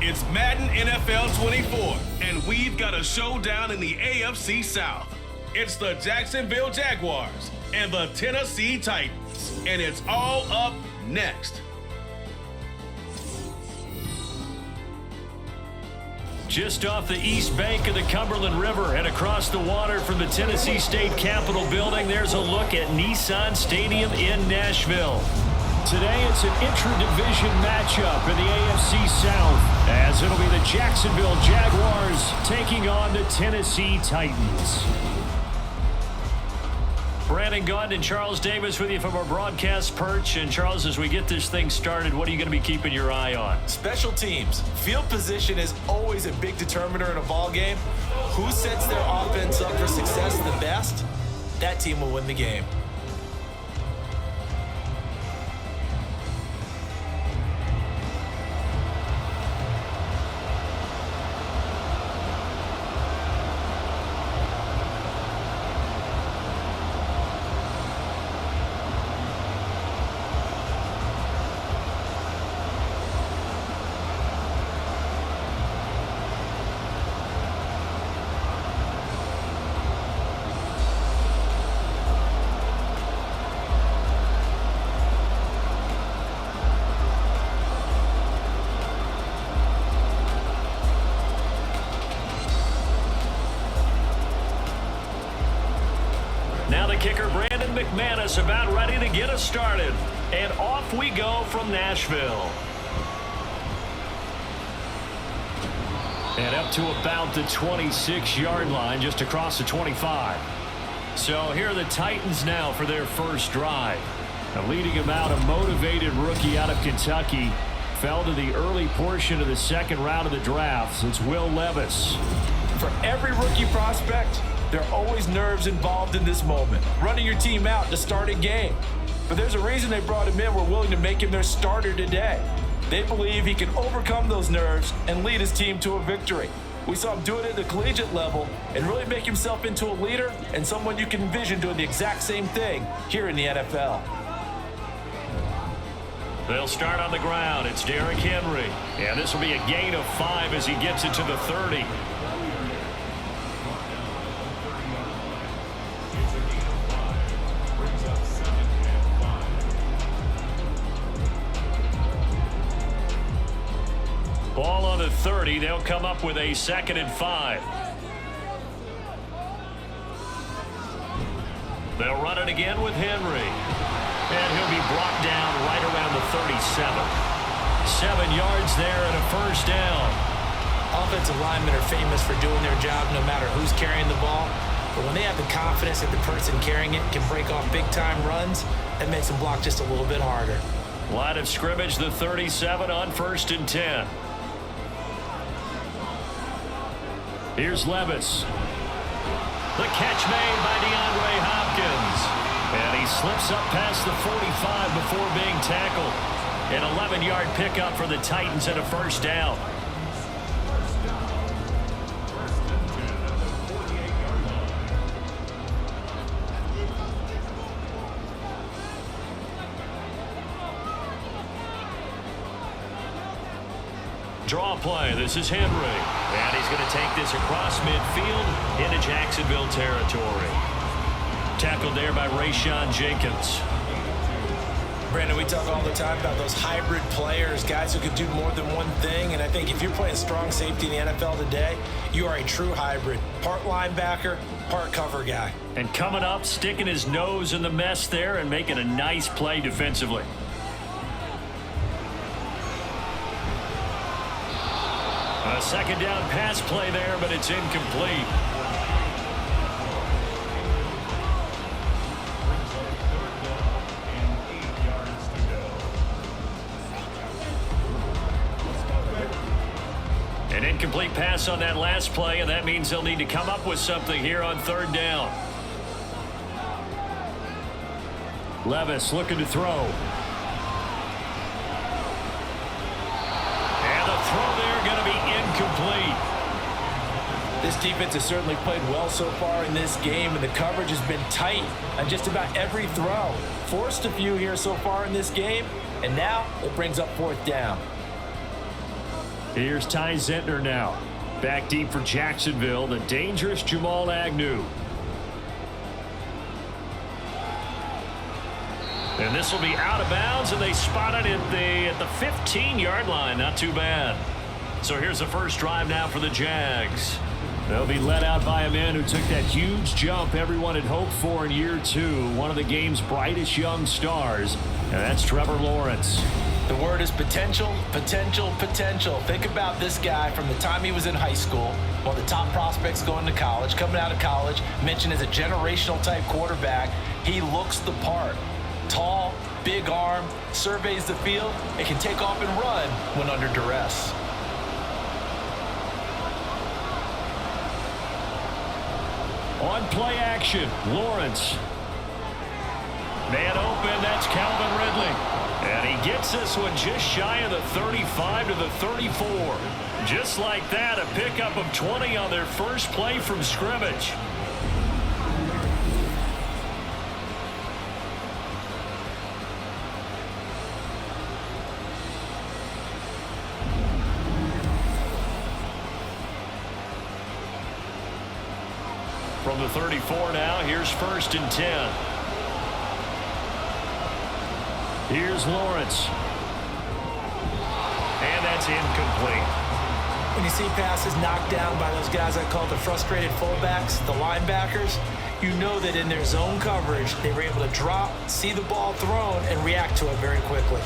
It's Madden NFL 24, and we've got a showdown in the AFC South. It's the Jacksonville Jaguars and the Tennessee Titans, and it's all up next. Just off the east bank of the Cumberland River and across the water from the Tennessee State Capitol building, there's a look at Nissan Stadium in Nashville. Today it's an intra-division matchup in the AFC South, as it'll be the Jacksonville Jaguars taking on the Tennessee Titans. Brandon Gaunt and Charles Davis with you from our broadcast perch. And Charles, as we get this thing started, what are you going to be keeping your eye on? Special teams. Field position is always a big determiner in a ball game. Who sets their offense up for success the best, that team will win the game. Now the kicker, Brandon McManus, about ready to get us started. And off we go from Nashville. And up to about the 26-yard line, just across the 25. So here are the Titans now for their first drive. Now leading them out, a motivated rookie out of Kentucky. Fell to the early portion of the second round of the draft. It's Will Levis. For every rookie prospect, there are always nerves involved in this moment. Running your team out to start a game. But there's a reason they brought him in. We're willing to make him their starter today. They believe he can overcome those nerves and lead his team to a victory. We saw him do it at the collegiate level and really make himself into a leader and someone you can envision doing the exact same thing here in the NFL. They'll start on the ground. It's Derrick Henry. And this will be a gain of 5 as he gets it to the 30. Ball on the 30. They'll come up with a 2nd and 5. They'll run it again with Henry. And he'll be brought down right around the 37. 7 yards there and a first down. Offensive linemen are famous for doing their job no matter who's carrying the ball. But when they have the confidence that the person carrying it can break off big-time runs, that makes them block just a little bit harder. Line of scrimmage, the 37 on 1st and 10. Here's Levis. The catch made by DeAndre Hopkins. And he slips up past the 45 before being tackled. An 11-yard pickup for the Titans and a first down. Draw play. This is Henry. And he's going to take this across midfield into Jacksonville territory. Tackled there by Rayshon Jenkins. Brandon, we talk all the time about those hybrid players, guys who can do more than one thing. And I think if you're playing strong safety in the NFL today, you are a true hybrid. Part linebacker, part cover guy. And coming up, sticking his nose in the mess there and making a nice play defensively. A second down pass play there, but it's incomplete. An incomplete pass on that last play, and that means they'll need to come up with something here on 3rd down. Levis looking to throw. Throw there going to be incomplete. This defense has certainly played well so far in this game, and the coverage has been tight on just about every throw. Forced a few here so far in this game, and now it brings up 4th down. Here's Ty Zentner now. Back deep for Jacksonville, the dangerous Jamal Agnew. And this will be out of bounds, and they spot it at the 15-yard line. Not too bad. So here's the first drive now for the Jags. They'll be led out by a man who took that huge jump everyone had hoped for in year two, one of the game's brightest young stars, and that's Trevor Lawrence. The word is potential, potential, potential. Think about this guy from the time he was in high school, one of the top prospects going to college, coming out of college, mentioned as a generational type quarterback. He looks the part. Tall, big arm, surveys the field, and can take off and run when under duress. On play action, Lawrence. Man open, that's Calvin Ridley. And he gets this one just shy of the 35 to the 34. Just like that, a pickup of 20 on their first play from scrimmage. From the 34 now, here's 1st and 10. Here's Lawrence. And that's incomplete. When you see passes knocked down by those guys I call the frustrated fullbacks, the linebackers, you know that in their zone coverage, they were able to drop, see the ball thrown, and react to it very quickly.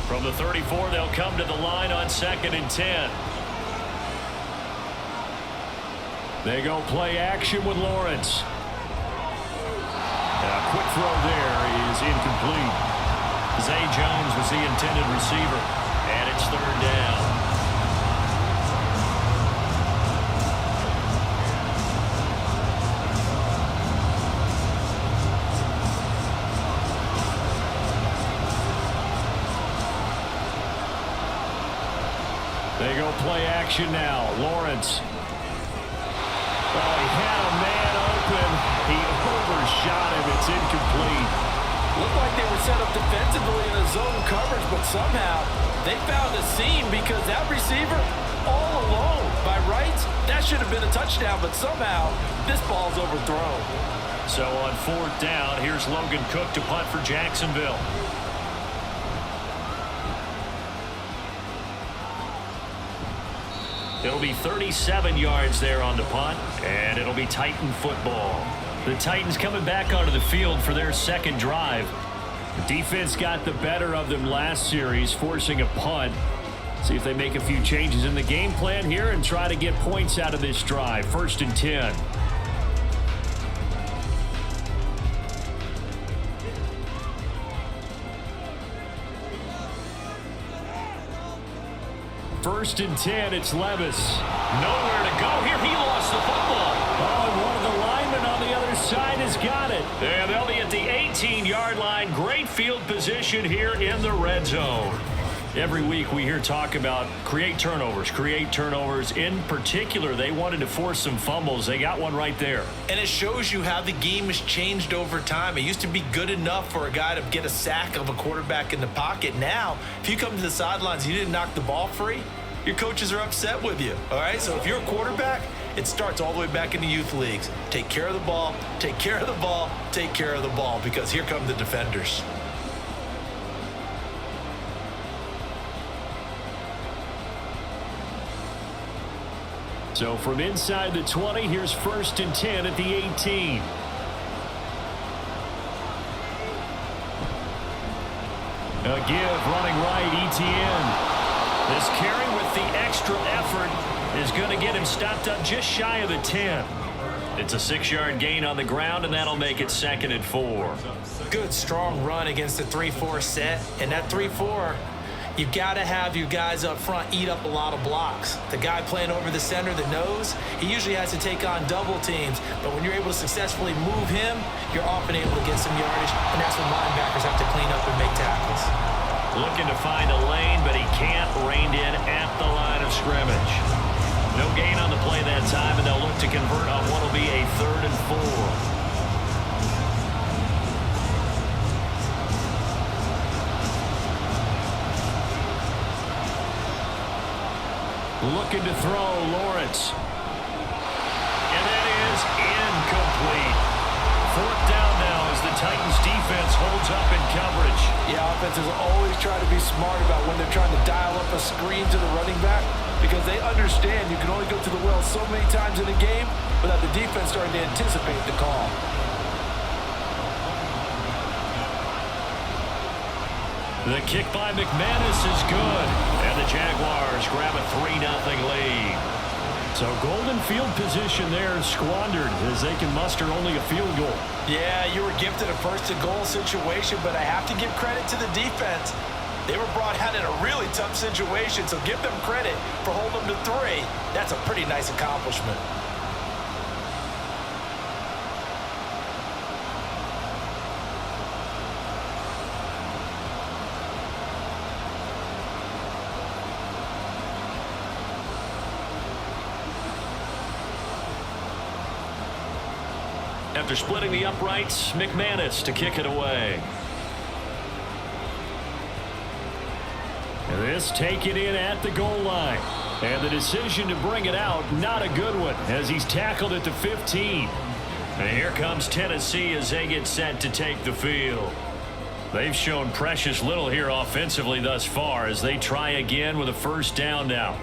From the 34, they'll come to the line on 2nd and 10. They go play action with Lawrence. A quick throw there is incomplete. Zay Jones was the intended receiver, and it's 3rd down. They go play action now. Lawrence. Oh, he had a man open. He overshot him. It's incomplete. Looked like they were set up defensively in a zone coverage, but somehow they found a seam because that receiver all alone. By rights, that should have been a touchdown, but somehow this ball's overthrown. So on 4th down, here's Logan Cook to punt for Jacksonville. It'll be 37 yards there on the punt, and it'll be Titan football. The Titans coming back onto the field for their 2nd drive. The defense got the better of them last series, forcing a punt. See if they make a few changes in the game plan here and try to get points out of this drive. 1st and 10. First and 10, it's Levis. Nowhere to go here. He lost the football. Oh, and one of the linemen on the other side has got it. And they'll be at the 18-yard line. Great field position here in the red zone. Every week we hear talk about create turnovers. In particular, they wanted to force some fumbles. They got one right there. And it shows you how the game has changed over time. It used to be good enough for a guy to get a sack of a quarterback in the pocket. Now, if you come to the sidelines and you didn't knock the ball free, your coaches are upset with you. All right, so if you're a quarterback, it starts all the way back in the youth leagues. Take care of the ball, take care of the ball, take care of the ball, because here come the defenders. So from inside the 20, here's 1st and 10 at the 18. A give running right, Etienne. This carry with the extra effort is going to get him stopped up just shy of the 10. It's a 6-yard gain on the ground, and that'll make it 2nd and 4. Good, strong run against the 3-4 set. And that 3-4, you've got to have your guys up front eat up a lot of blocks. The guy playing over the center, the nose, he usually has to take on double teams. But when you're able to successfully move him, you're often able to get some yardage, and that's when linebackers have to clean up and make tackles. Looking to find a lane, but he can't. Reined in at the line of scrimmage. No gain on the play that time, and they'll look to convert on what will be a 3rd and 4. Looking to throw, Lawrence. And that is incomplete. Fourth down now as the Titans defense holds up in coverage. Yeah, offenses always try to be smart about when they're trying to dial up a screen to the running back because they understand you can only go to the well so many times in a game without the defense starting to anticipate the call. The kick by McManus is good, and the Jaguars grab a 3-0 lead. So golden field position there is squandered as they can muster only a field goal. Yeah, you were gifted a first-and-goal situation, but I have to give credit to the defense. They were brought out in a really tough situation, so give them credit for holding them to 3. That's a pretty nice accomplishment. After splitting the uprights, McManus to kick it away. This taken in at the goal line. And the decision to bring it out, not a good one, as he's tackled at the 15. And here comes Tennessee as they get set to take the field. They've shown precious little here offensively thus far as they try again with a first down now.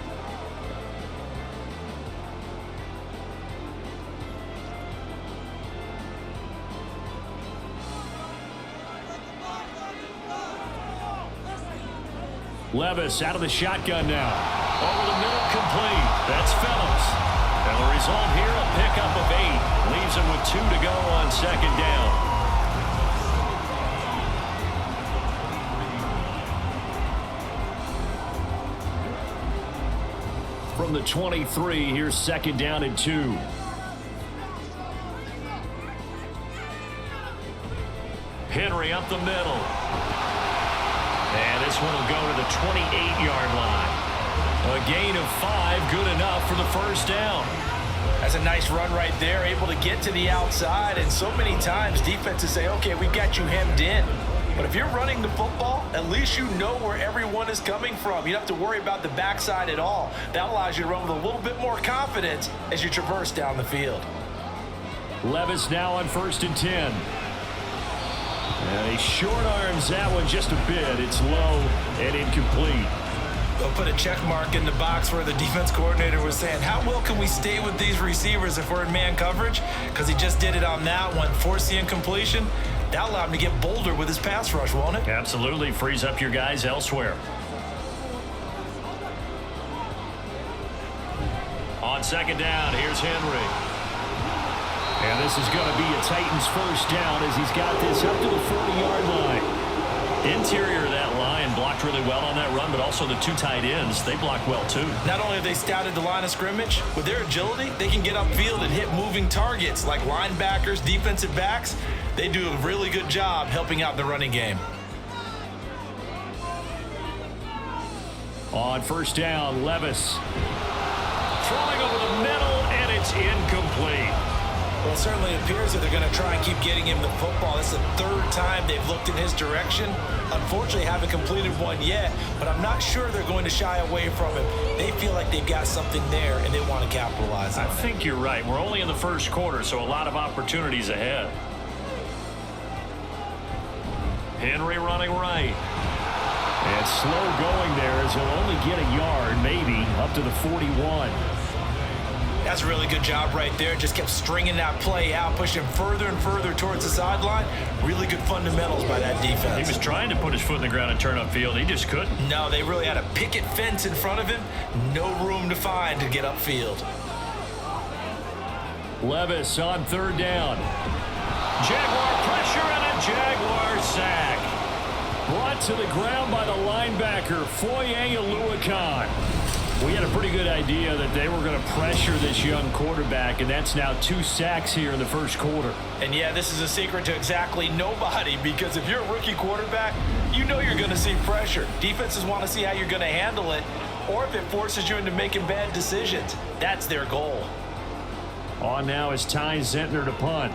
Levis out of the shotgun now. Over the middle, complete. That's Phillips. And the result here, a pickup of 8. Leaves him with 2 to go on second down. From the 23, here's second down and 2. Henry up the middle. And this one will go to the 28-yard line. A gain of 5, good enough for the first down. That's a nice run right there, able to get to the outside. And so many times defenses say, okay, we've got you hemmed in. But if you're running the football, at least you know where everyone is coming from. You don't have to worry about the backside at all. That allows you to run with a little bit more confidence as you traverse down the field. Levis now on 1st and 10. And he short arms that one just a bit. It's low and incomplete. They'll put a check mark in the box where the defense coordinator was saying, how well can we stay with these receivers if we're in man coverage? Because he just did it on that one, forced the incompletion. That allowed him to get bolder with his pass rush, won't it? Absolutely. Frees up your guys elsewhere. On second down, here's Henry. And this is going to be a Titans first down as he's got this up to the 40-yard line. Interior of that line blocked really well on that run, but also the 2 tight ends, they blocked well too. Not only have they scouted the line of scrimmage, with their agility, they can get upfield and hit moving targets like linebackers, defensive backs. They do a really good job helping out the running game. On first down, Levis. Throwing over the middle, and it's incomplete. Well, it certainly appears that they're going to try and keep getting him the football. That's the 3rd time they've looked in his direction. Unfortunately, haven't completed one yet, but I'm not sure they're going to shy away from him. They feel like they've got something there, and they want to capitalize on it. I think you're right. We're only in the first quarter, so a lot of opportunities ahead. Henry running right. And slow going there as he'll only get a yard, maybe, up to the 41. That's a really good job right there. Just kept stringing that play out, pushing further and further towards the sideline. Really good fundamentals by that defense. He was trying to put his foot in the ground and turn upfield. He just couldn't. No, they really had a picket fence in front of him. No room to find to get upfield. Levis on 3rd down. Jaguar pressure and a Jaguar sack. Brought to the ground by the linebacker, Foye Oluokun. We had a pretty good idea that they were going to pressure this young quarterback, and that's now 2 sacks here in the first quarter. And yeah, this is a secret to exactly nobody, because if you're a rookie quarterback, you know you're going to see pressure. Defenses want to see how you're going to handle it, or if it forces you into making bad decisions. That's their goal. On now is Ty Zentner to punt.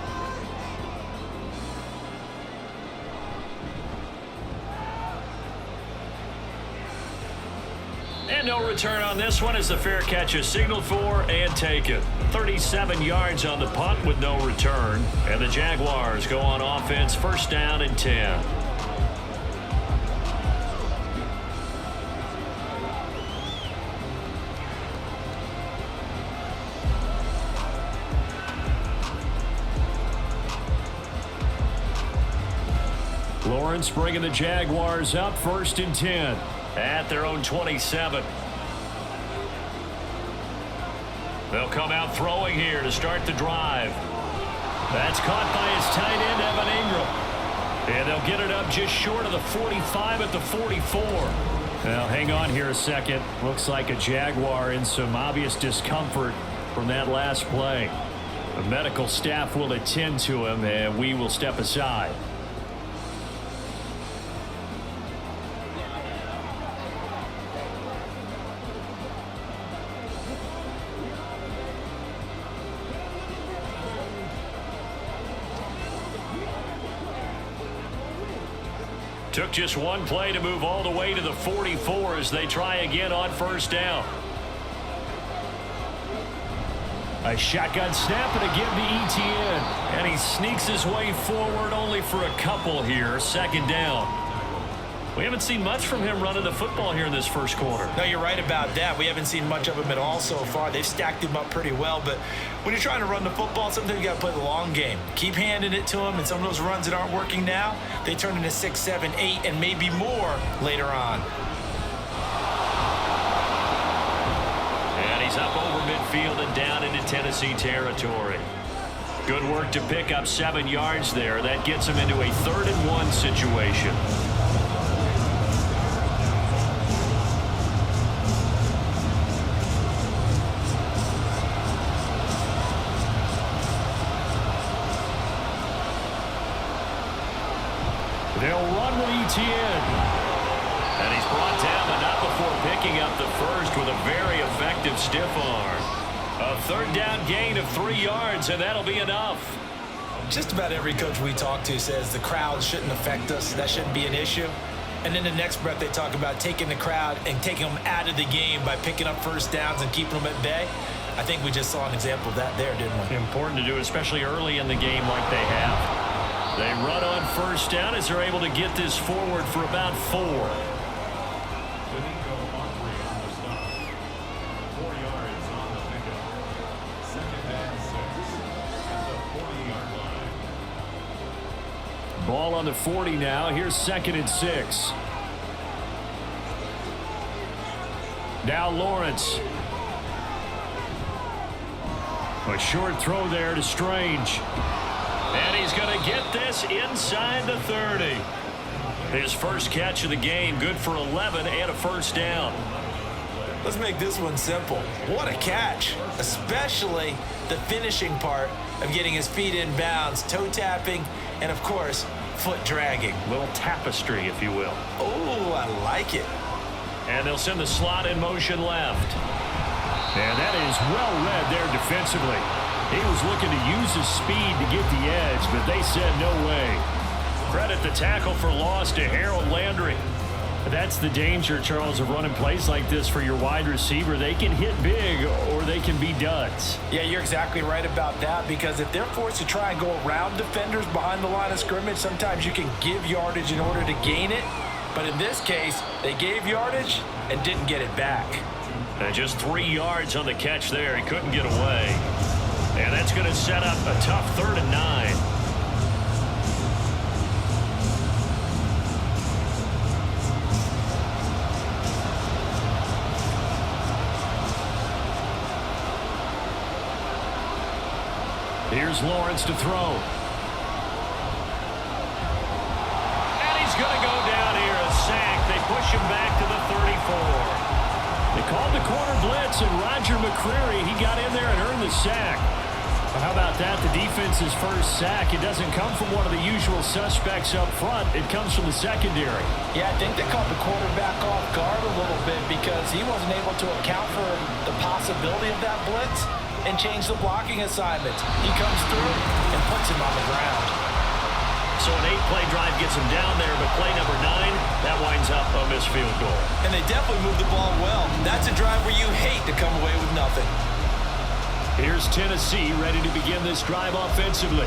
And no return on this one as the fair catch is signaled for and taken. 37 yards on the punt with no return. And the Jaguars go on offense, first down and 10. Lawrence bringing the Jaguars up, first and 10 at their own 27. They'll come out throwing here to start the drive. That's caught by his tight end, Evan Ingram. And they'll get it up just short of the 45 at the 44. Now, hang on here a second. Looks like a Jaguar in some obvious discomfort from that last play. The medical staff will attend to him, and we will step aside. Took just one play to move all the way to the 44 as they try again on first down. A shotgun snap and a give to Etienne. And he sneaks his way forward only for a couple here. Second down. We haven't seen much from him running the football here in this first quarter. No, you're right about that. We haven't seen much of him at all so far. They've stacked him up pretty well. But when you're trying to run the football, sometimes you got to play the long game. Keep handing it to him, and some of those runs that aren't working now, they turn into 6, 7, 8, and maybe more later on. And he's up over midfield and down into Tennessee territory. Good work to pick up 7 yards there. That gets him into a 3rd and 1 situation. They'll run with Etienne. And he's brought down, but not before picking up the first with a very effective stiff arm. A 3rd down gain of 3 yards, and that'll be enough. Just about every coach we talk to says the crowd shouldn't affect us. That shouldn't be an issue. And then the next breath they talk about taking the crowd and taking them out of the game by picking up first downs and keeping them at bay. I think we just saw an example of that there, didn't we? Important to do, especially early in the game like they have. They run on first down as they're able to get this forward for about 4. Ball on the 40 now. Here's 2nd and 6. Now Lawrence. A short throw there to Strange. And he's going to get this inside the 30. His first catch of the game, good for 11 and a first down. Let's make this one simple. What a catch, especially the finishing part of getting his feet in bounds, toe tapping, and of course, foot dragging. Little tapestry, if you will. Oh, I like it. And they'll send the slot in motion left. And that is well read there defensively. He was looking to use his speed to get the edge, but they said no way. Credit the tackle for loss to Harold Landry. That's the danger, Charles, of running plays like this for your wide receiver. They can hit big or they can be duds. Yeah, you're exactly right about that, because if they're forced to try and go around defenders behind the line of scrimmage, sometimes you can give yardage in order to gain it. But in this case, they gave yardage and didn't get it back. And just 3 yards on the catch there. He couldn't get away. And that's going to set up a tough 3rd and 9. Here's Lawrence to throw. And he's going to go down here, a sack. They push him back to the 34. They called the corner blitz, and Roger McCreary, he got in there and earned the sack. How about that? The defense's first sack. It doesn't come from one of the usual suspects up front. It comes from the secondary. Yeah, I think they caught the quarterback off guard a little bit because he wasn't able to account for the possibility of that blitz and change the blocking assignments. He comes through and puts him on the ground. So an 8-play drive gets him down there, but play number 9, that winds up a missed field goal. And they definitely moved the ball well. That's a drive where you hate to come away with nothing. Here's Tennessee ready to begin this drive offensively.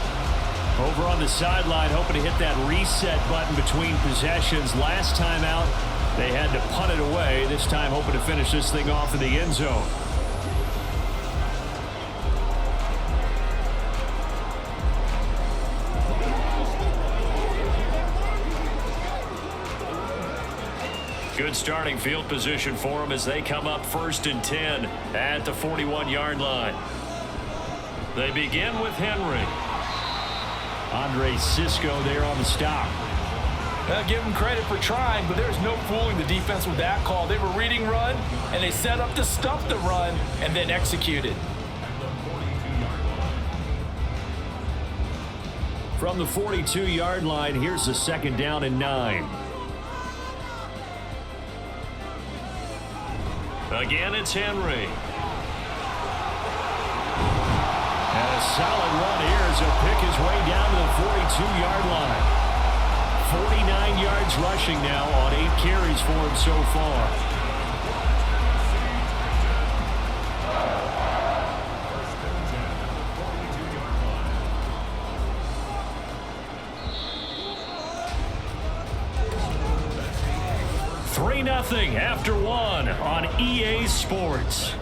Over on the sideline, hoping to hit that reset button between possessions. Last time out, they had to punt it away. This time, hoping to finish this thing off in the end zone. Good starting field position for them as they come up 1st and 10 at the 41-yard line. They begin with Henry. Andre Cisco there on the stop. I'll give them credit for trying, but there's no fooling the defense with that call. They were reading run, and they set up to stuff the run and then executed. From the 42-yard line, here's a 2nd down and 9. Again, it's Henry. And a solid run here as he'll pick his way down to the 42-yard line. 49 yards rushing now on 8 carries for him so far. Nothing after 1 on EA Sports.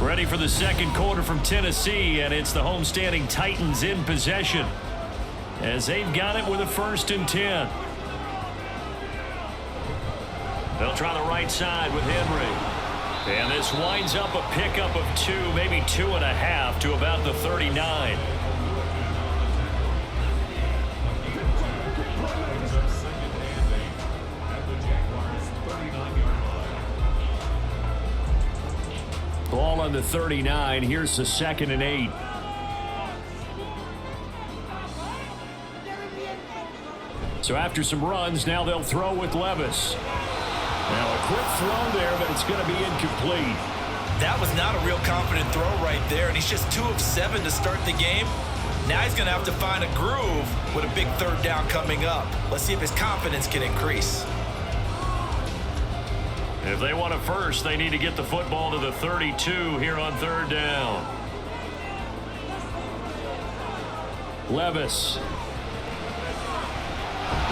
Ready for the second quarter from Tennessee, and it's the homestanding Titans in possession as they've got it with a 1st and 10. They'll try the right side with Henry. And this winds up a pickup of 2, maybe 2.5 to about the 39. Ball on the 39. Here's the 2nd and 8. So after some runs, now they'll throw with Levis. Now a quick throw there, but it's going to be incomplete. That was not a real confident throw right there, and he's just 2 of 7 to start the game. Now he's going to have to find a groove with a big 3rd down coming up. Let's see if his confidence can increase. If they want a first, they need to get the football to the 32 here on 3rd down. Levis.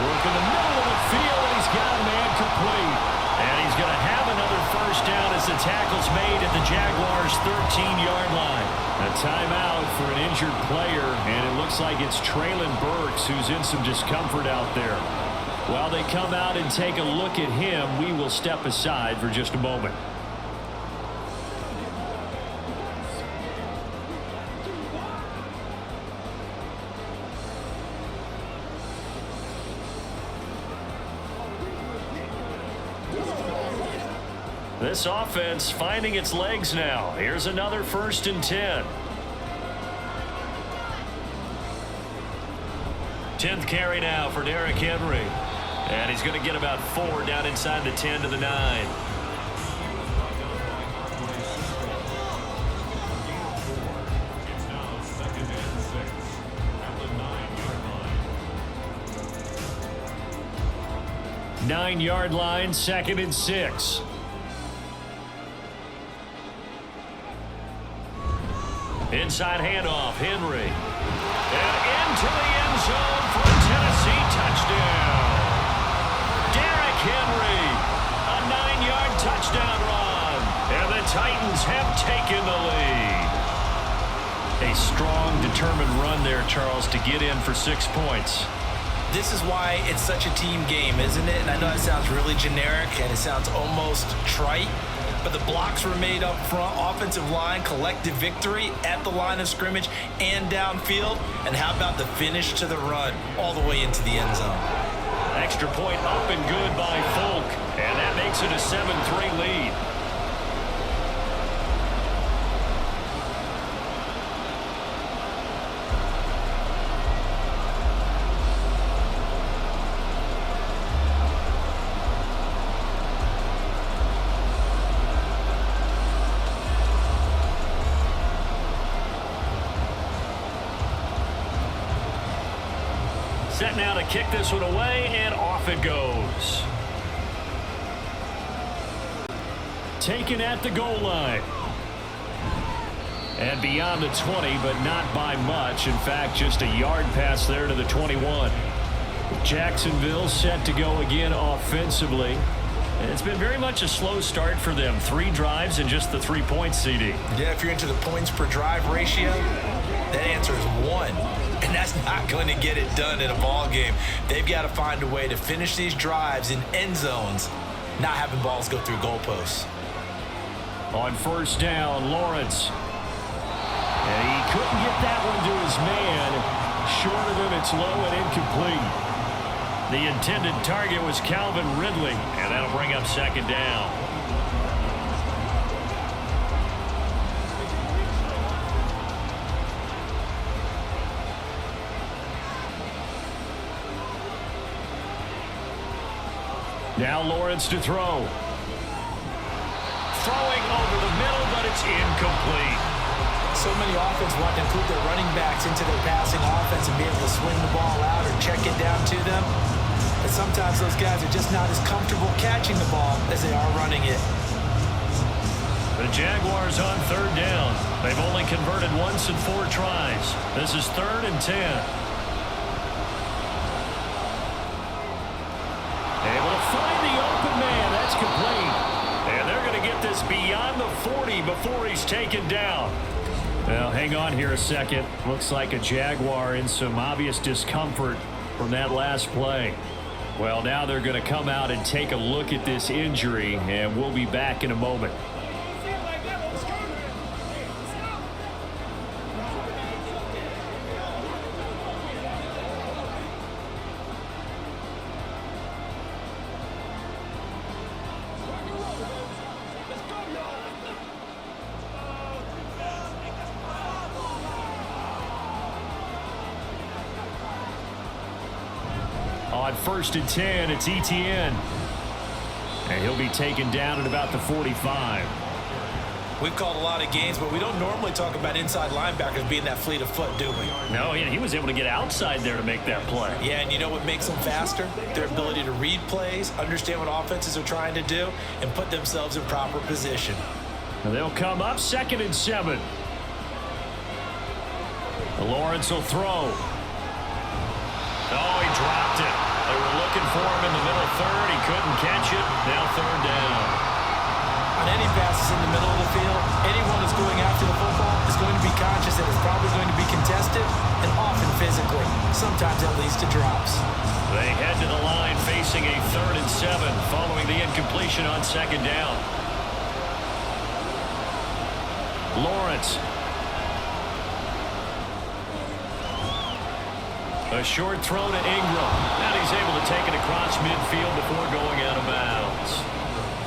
Working the middle of the field, and he's got a man complete. And he's going to have another 1st down as the tackle's made at the Jaguars' 13-yard line. A timeout for an injured player, and it looks like it's Traylon Burks who's in some discomfort out there. While they come out and take a look at him, we will step aside for just a moment. This offense finding its legs now. Here's another 1st and 10. 10th carry now for Derrick Henry. And he's going to get about 4 down inside the 10 to the 9. Nine-yard line, 2nd and 6. Inside handoff, Henry. And into the end zone for a Tennessee touchdown. Derrick Henry, a 9-yard touchdown run. And the Titans have taken the lead. A strong, determined run there, Charles, to get in for 6 points. This is why it's such a team game, isn't it? And I know it sounds really generic and it sounds almost trite, but the blocks were made up front, offensive line, collective victory at the line of scrimmage and downfield. And how about the finish to the run all the way into the end zone? Extra point up and good by Folk, and that makes it a 7-3 lead. Set now to kick this one away, and off it goes. Taken at the goal line. And beyond the 20, but not by much. In fact, just a yard pass there to the 21. Jacksonville set to go again offensively. And it's been very much a slow start for them. 3 drives and just the 3 points, CD. Yeah, if you're into the points per drive ratio, that answer is 1. And that's not going to get it done in a ball game. They've got to find a way to finish these drives in end zones, not having balls go through goalposts. On first down, Lawrence. And he couldn't get that one to his man. Short of him, it's low and incomplete. The intended target was Calvin Ridley, and that'll bring up second down. Now Lawrence to throw. Throwing over the middle, but it's incomplete. So many offenses want to include their running backs into their passing offense and be able to swing the ball out or check it down to them. But sometimes those guys are just not as comfortable catching the ball as they are running it. The Jaguars on third down. They've only converted once in 4 tries. This is 3rd and 10. Able to find the open man. That's complete. And they're going to get this beyond the 40 before he's taken down. Well, hang on here a second. Looks like a Jaguar in some obvious discomfort from that last play. Well, now they're going to come out and take a look at this injury, and we'll be back in a moment. On 1st and 10, it's Etienne. And he'll be taken down at about the 45. We've called a lot of games, but we don't normally talk about inside linebackers being that fleet of foot, do we? No, he was able to get outside there to make that play. Yeah, and you know what makes them faster? Their ability to read plays, understand what offenses are trying to do, and put themselves in proper position. And they'll come up 2nd and 7. Lawrence will throw. Oh, he dropped it. They were looking for him in the middle 3rd. He couldn't catch it. Now 3rd down. On any passes in the middle of the field, anyone who's going after the football is going to be conscious that it's probably going to be contested and often physically. Sometimes that leads to drops. They head to the line facing a 3rd and 7 following the incompletion on 2nd down. Lawrence. A short throw to Ingram. And he's able to take it across midfield before going out of bounds.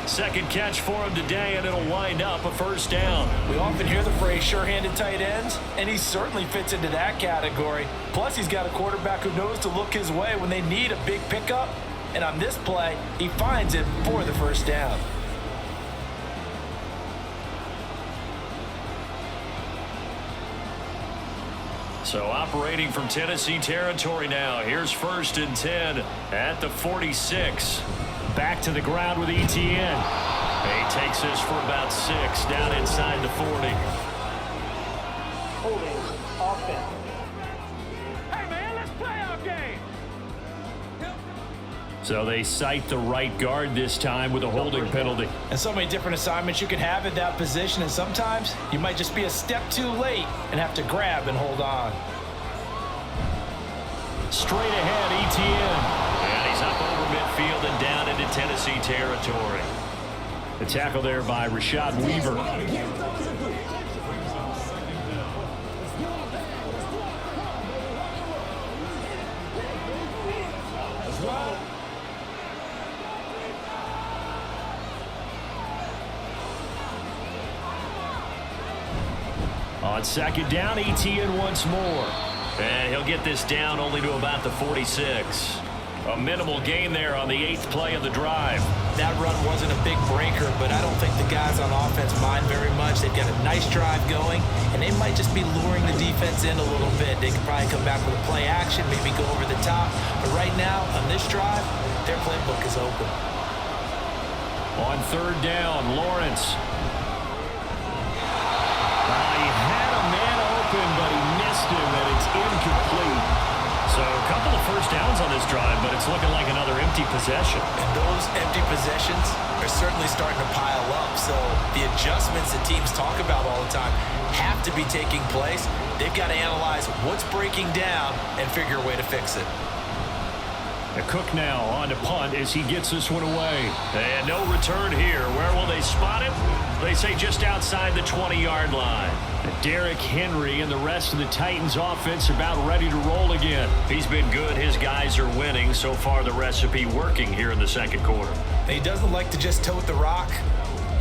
2nd catch for him today, and it'll wind up a 1st down. We often hear the phrase sure-handed tight ends, and he certainly fits into that category. Plus, he's got a quarterback who knows to look his way when they need a big pickup. And on this play, he finds it for the 1st down. So operating from Tennessee territory now. Here's 1st and 10 at the 46. Back to the ground with Etienne. He takes this for about 6 down inside the 40. Holding offense. Hey, man, let's play our game. So they cite the right guard this time with a holding penalty. And so many different assignments you can have at that position, and sometimes you might just be a step too late and have to grab and hold on. Straight ahead, Etienne. And he's up over midfield and down into Tennessee territory. The tackle there by Rashad Weaver. On 2nd down, Etienne once more. And he'll get this down only to about the 46. A minimal gain there on the 8th play of the drive. That run wasn't a big breaker, but I don't think the guys on offense mind very much. They've got a nice drive going, and they might just be luring the defense in a little bit. They could probably come back with a play action, maybe go over the top. But right now, on this drive, their playbook is open. On 3rd down, Lawrence. He had a man open, but he missed him, and it's incomplete. So a couple of first downs on this drive, but it's looking like another empty possession. And those empty possessions are certainly starting to pile up. So the adjustments that teams talk about all the time have to be taking place. They've got to analyze what's breaking down and figure a way to fix it. Cook now on to punt as he gets this one away. And no return here. Where will they spot it? They say just outside the 20-yard line. Derrick Henry and the rest of the Titans offense about ready to roll again. He's been good. His guys are winning. So far, the recipe working here in the second quarter. He doesn't like to just tote the rock.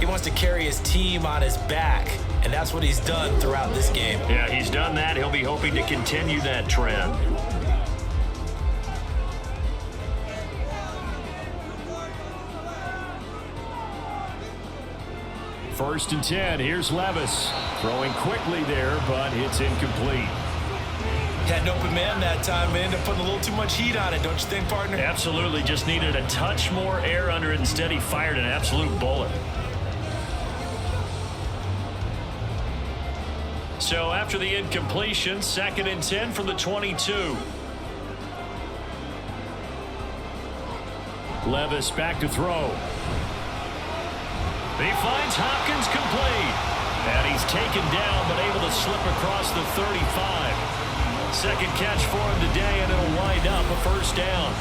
He wants to carry his team on his back, and that's what he's done throughout this game. Yeah, he's done that. He'll be hoping to continue that trend. First and 10. Here's Levis. Throwing quickly there, but it's incomplete. Had an open man that time, man. They're putting a little too much heat on it, don't you think, partner? Absolutely. Just needed a touch more air under it. Instead, he fired an absolute bullet. So after the incompletion, 2nd and 10 from the 22. Levis back to throw. He finds Hopkins complete. And he's taken down, but able to slip across the 35. Second catch for him today, and it'll wind up a first down.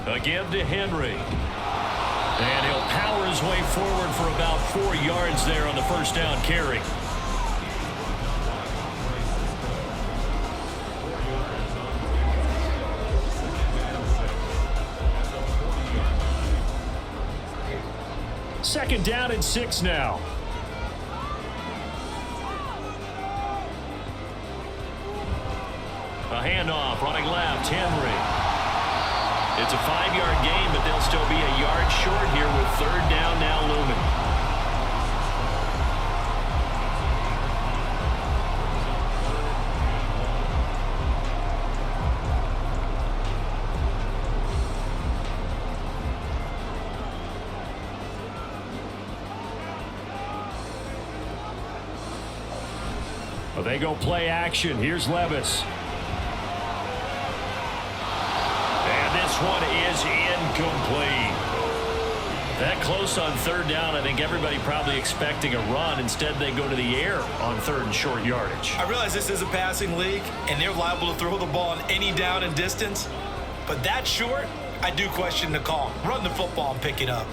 Again to Henry. And he'll power his way forward for about 4 yards there on the first down carry. Second down and 6 now. A handoff, running left, Henry. It's a 5-yard gain, but they'll still be a yard short here with 3rd down now looming. Well, they go play action. Here's Levis. This one is incomplete. That close on 3rd down, I think everybody probably expecting a run. Instead, they go to the air on 3rd and short yardage. I realize this is a passing league, and they're liable to throw the ball on any down and distance. But that short, I do question the call. Run the football and pick it up.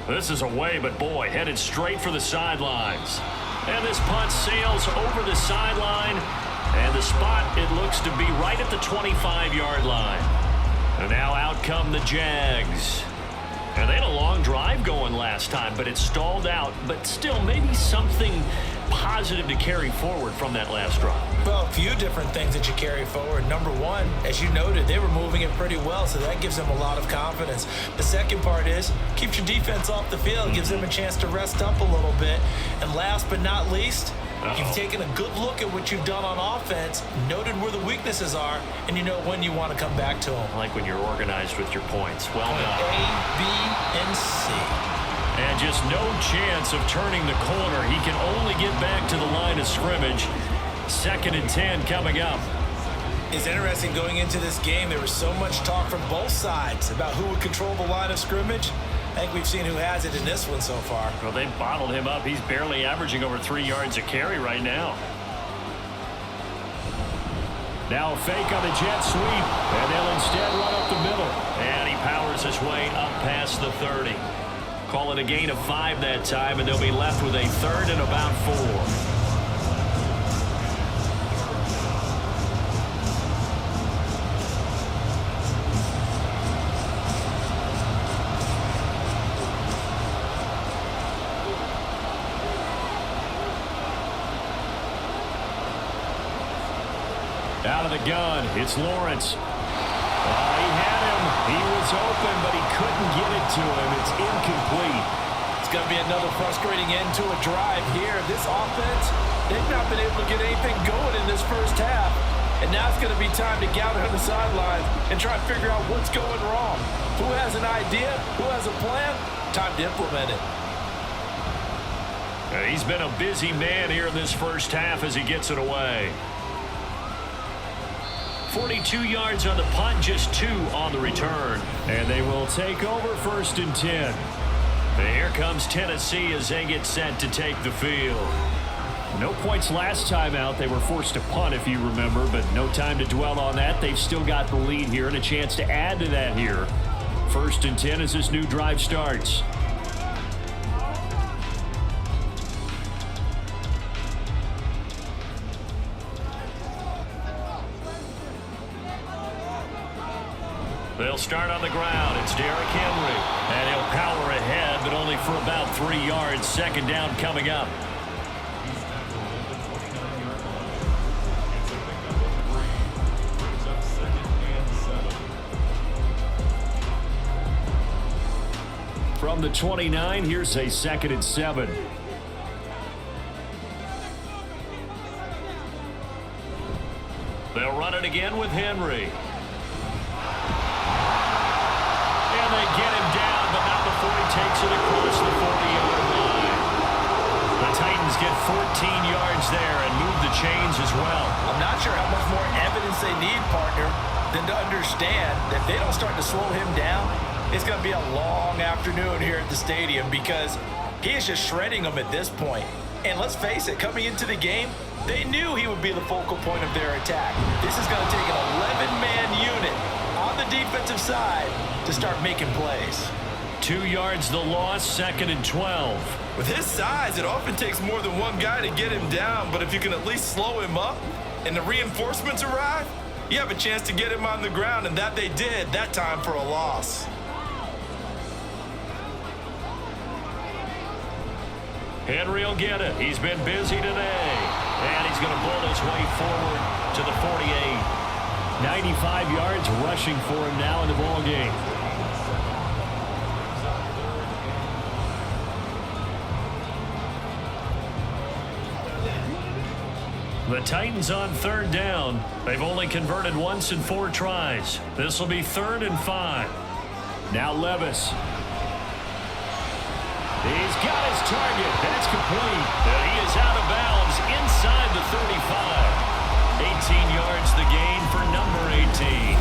This is away, but boy, headed straight for the sidelines. And this punt sails over the sideline. And the spot, it looks to be right at the 25-yard line. And now out come the Jags. And they had a long drive going last time, but it stalled out. But still, maybe something positive to carry forward from that last drive. Well, a few different things that you carry forward. Number one, as you noted, they were moving it pretty well, so that gives them a lot of confidence. The second part is, keeps your defense off the field, gives them a chance to rest up a little bit. And last but not least, you've taken a good look at what you've done on offense, noted where the weaknesses are, and you know when you want to come back to them. I like when you're organized with your points. Well done. A, B, and C. And just no chance of turning the corner. He can only get back to the line of scrimmage. 2nd and 10 coming up. It's interesting going into this game. There was so much talk from both sides about who would control the line of scrimmage. I think we've seen who has it in this one so far. Well, they bottled him up. He's barely averaging over 3 yards a carry right now. Now a fake on the jet sweep, and they'll instead run up the middle. And he powers his way up past the 30. Call it a gain of 5 that time, and they'll be left with a 3rd and about 4. Out of the gun, it's Lawrence. He had him. He was open, but he couldn't get it to him. It's incomplete. It's going to be another frustrating end to a drive here. This offense, they've not been able to get anything going in this first half. And now it's going to be time to gather on the sidelines and try to figure out what's going wrong. Who has an idea? Who has a plan? Time to implement it. He's been a busy man here in this first half as he gets it away. 42 yards on the punt, just 2 on the return. And they will take over 1st and 10. And here comes Tennessee as they get set to take the field. No points last time out. They were forced to punt, if you remember, but no time to dwell on that. They've still got the lead here and a chance to add to that here. 1st and 10 as this new drive starts. They'll start on the ground. It's Derrick Henry. And he'll power ahead, but only for about 3 yards. 2nd down coming up. From the 29, here's a 2nd and 7. They'll run it again with Henry. Get him down, but not before he takes it across the 40-yard line. The Titans get 14 yards there and move the chains as well. I'm not sure how much more evidence they need, partner, than to understand that if they don't start to slow him down, it's going to be a long afternoon here at the stadium because he is just shredding them at this point. And let's face it, coming into the game, they knew he would be the focal point of their attack. This is going to take an 11-man unit on the defensive side to start making plays. 2 yards the loss, 2nd and 12. With his size, it often takes more than one guy to get him down, but if you can at least slow him up and the reinforcements arrive, you have a chance to get him on the ground, and that they did that time for a loss. Henry will get it. He's been busy today. And he's going to bull his way forward to the 48. 95 yards rushing for him now in the ball game. The Titans on 3rd down. They've only converted once in 4 tries. This will be 3rd and 5. Now Levis. He's got his target. That's complete. And he is out of bounds inside the 35. 18 yards the gain for number 18.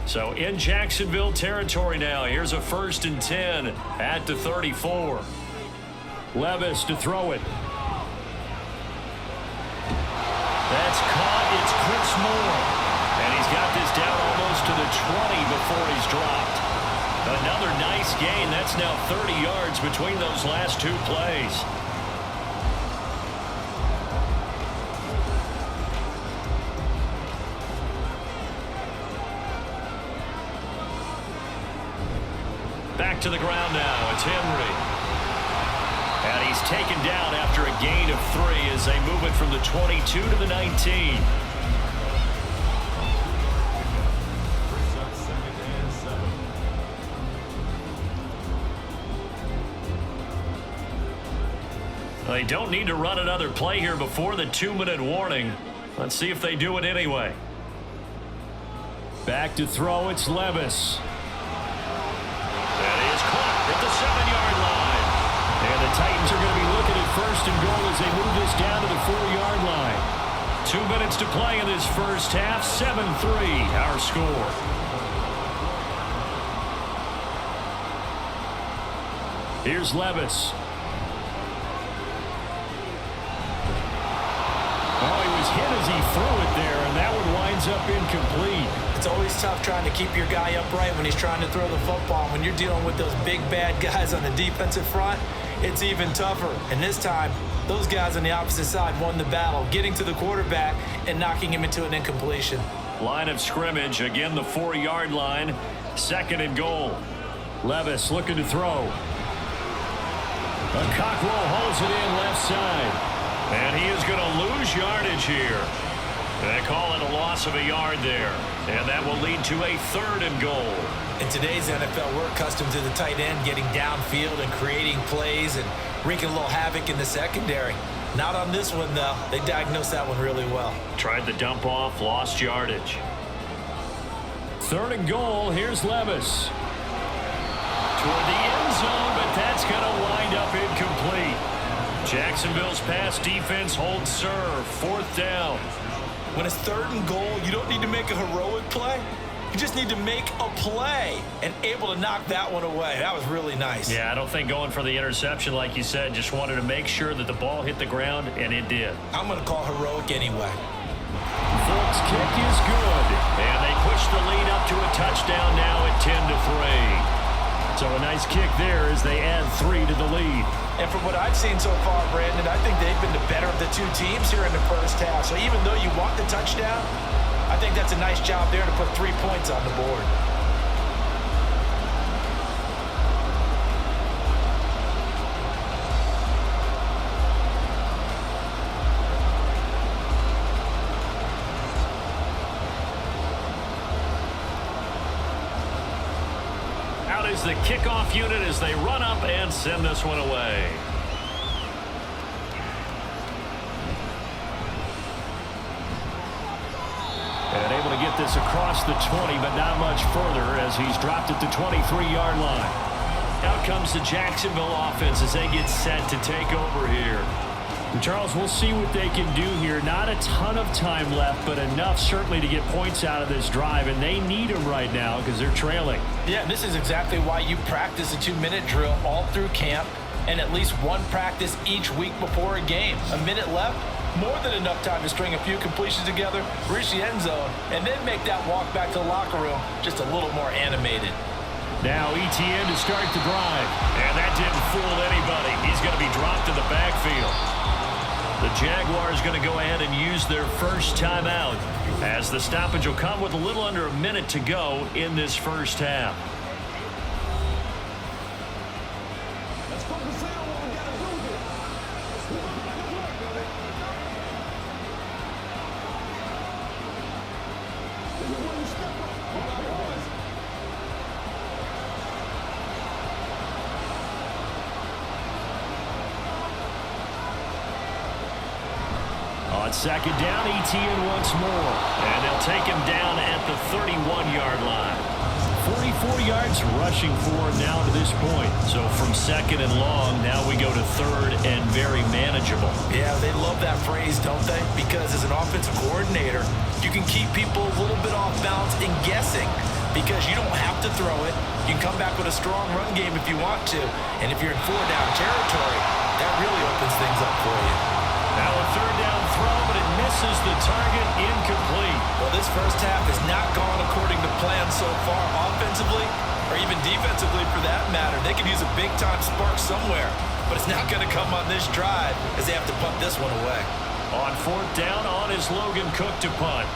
So in Jacksonville territory now. Here's a 1st and 10 at the 34. Levis to throw it. That's caught. It's Chris Moore. And he's got this down almost to the 20 before he's dropped. Another nice gain. That's now 30 yards between those last 2 plays. Back to the ground now. It's Henry. And he's taken down after a gain of 3 as they move it from the 22 to the 19. They don't need to run another play here before the 2-minute warning. Let's see if they do it anyway. Back to throw, it's Levis. That is caught at the 7-yard line. And the Titans are going to be looking at 1st and goal as they move this down to the 4-yard line. 2 minutes to play in this first half. 7-3 our score. Here's Levis. as he threw it there, and that one winds up incomplete. It's always tough trying to keep your guy upright when he's trying to throw the football. When you're dealing with those big, bad guys on the defensive front, it's even tougher. And this time, those guys on the opposite side won the battle, getting to the quarterback and knocking him into an incompletion. Line of scrimmage, again the 4-yard line, 2nd and goal. Levis looking to throw. Cockrell holds it in left side. And he is going to lose yardage here. They call it a loss of a yard there. And that will lead to a 3rd and goal. In today's NFL, we're accustomed to the tight end getting downfield and creating plays and wreaking a little havoc in the secondary. Not on this one, though. They diagnosed that one really well. Tried the dump off, lost yardage. 3rd and goal, here's Levis. Toward the end zone, but that's going to wind up incomplete. Jacksonville's pass defense holds serve. 4th down. When it's 3rd and goal, you don't need to make a heroic play. You just need to make a play and able to knock that one away. That was really nice. Yeah, I don't think going for the interception, like you said, just wanted to make sure that the ball hit the ground, and it did. I'm going to call heroic anyway. Folks' kick is good, and they push the lead up to a touchdown now at 10-3. So a nice kick there as they add 3 to the lead. And from what I've seen so far, Brandon, I think they've been the better of the two teams here in the first half. So even though you want the touchdown, I think that's a nice job there to put 3 points on the board. Out is the kickoff unit as they run up and send this one away. And able to get this across the 20, but not much further as he's dropped at the 23-yard line. Out comes the Jacksonville offense as they get set to take over here. And Charles, we'll see what they can do here. Not a ton of time left, but enough certainly to get points out of this drive, and they need them right now because they're trailing. Yeah, and this is exactly why you practice a 2-minute drill all through camp and at least one practice each week before a game. A minute left, more than enough time to string a few completions together, reach the end zone, and then make that walk back to the locker room just a little more animated. Now Etienne to start the drive, and that didn't fool anybody. He's going to be dropped in the backfield. The Jaguars going to go ahead and use their first timeout as the stoppage will come with a little under a minute to go in this first half. On 2nd down, Etienne once more. And they'll take him down at the 31-yard line. 44 yards rushing for him now to this point. So from 2nd and long, now we go to 3rd and very manageable. Yeah, they love that phrase, don't they? Because as an offensive coordinator, you can keep people a little bit off balance and guessing because you don't have to throw it. You can come back with a strong run game if you want to. And if you're in 4-down territory, that really opens things up for you. Now a 3rd down throw, but it misses the target, incomplete. Well, this first half has not gone according to plan so far offensively or even defensively for that matter. They could use a big-time spark somewhere, but it's not going to come on this drive as they have to punt this one away. On 4th down, on is Logan Cook to punt.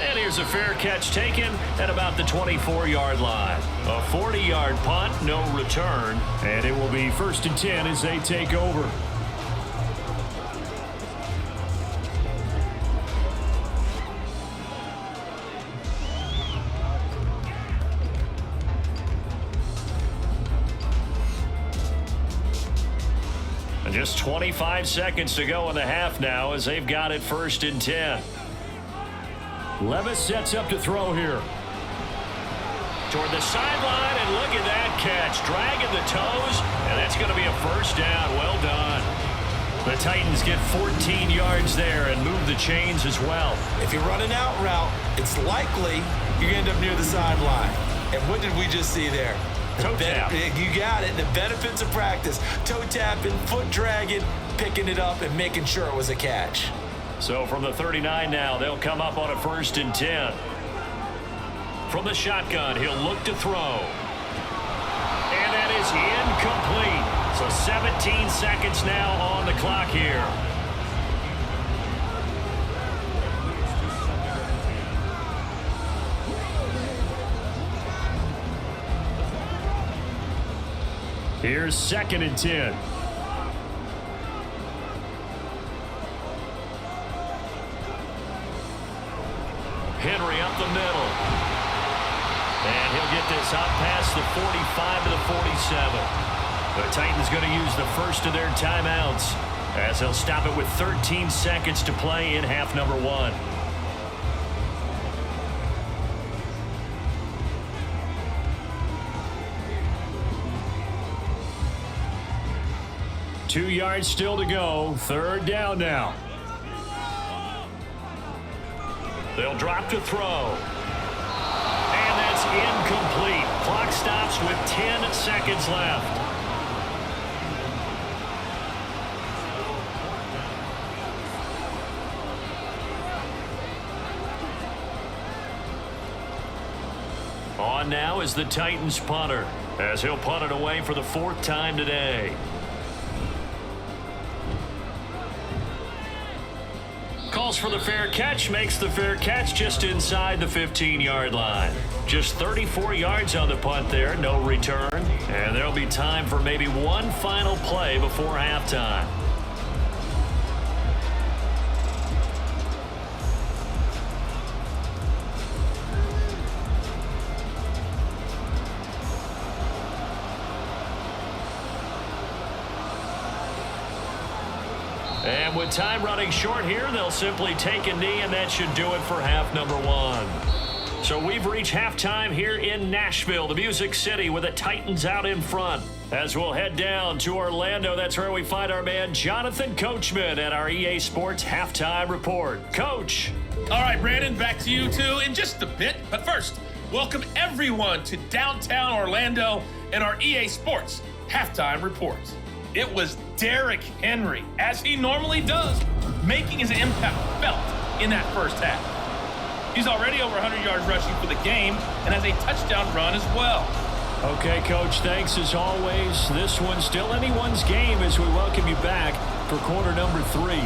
And here's a fair catch taken at about the 24-yard line. A 40-yard punt, no return. And it will be 1st and 10 as they take over. And just 25 seconds to go in the half now as they've got it 1st and 10. Levis sets up to throw here. Toward the sideline, and look at that catch. Dragging the toes, and that's going to be a 1st down. Well done. The Titans get 14 yards there and move the chains as well. If you run an out route, it's likely you're going to end up near the sideline. And what did we just see there? Toe tap. You got it. The benefits of practice. Toe tapping, foot dragging, picking it up, and making sure it was a catch. So from the 39 now, they'll come up on a 1st and 10. From the shotgun, he'll look to throw. And that is incomplete. So 17 seconds now on the clock here. Here's 2nd and 10. Henry up the middle. And he'll get this out past the 45 to the 47. The Titans going to use the first of their timeouts as they'll stop it with 13 seconds to play in half number 1. Two yards still to go. 3rd down now. They'll drop to throw. And that's incomplete. Clock stops with 10 seconds left. On now is the Titans punter, as he'll punt it away for the 4th time today. Calls for the fair catch, makes the fair catch just inside the 15-yard line. Just 34 yards on the punt there, no return. And there'll be time for maybe one final play before halftime. And with time running short here, they'll simply take a knee, and that should do it for half number 1. So we've reached halftime here in Nashville, the Music City, with the Titans out in front. As we'll head down to Orlando, that's where we find our man Jonathan Coachman at our EA Sports Halftime Report. Coach. All right, Brandon, back to you two in just a bit. But first, welcome everyone to downtown Orlando and our EA Sports Halftime Report. It was Derrick Henry, as he normally does, making his impact felt in that first half. He's already over 100 yards rushing for the game and has a touchdown run as well. Okay, Coach, thanks as always. This one's still anyone's game as we welcome you back for quarter number 3.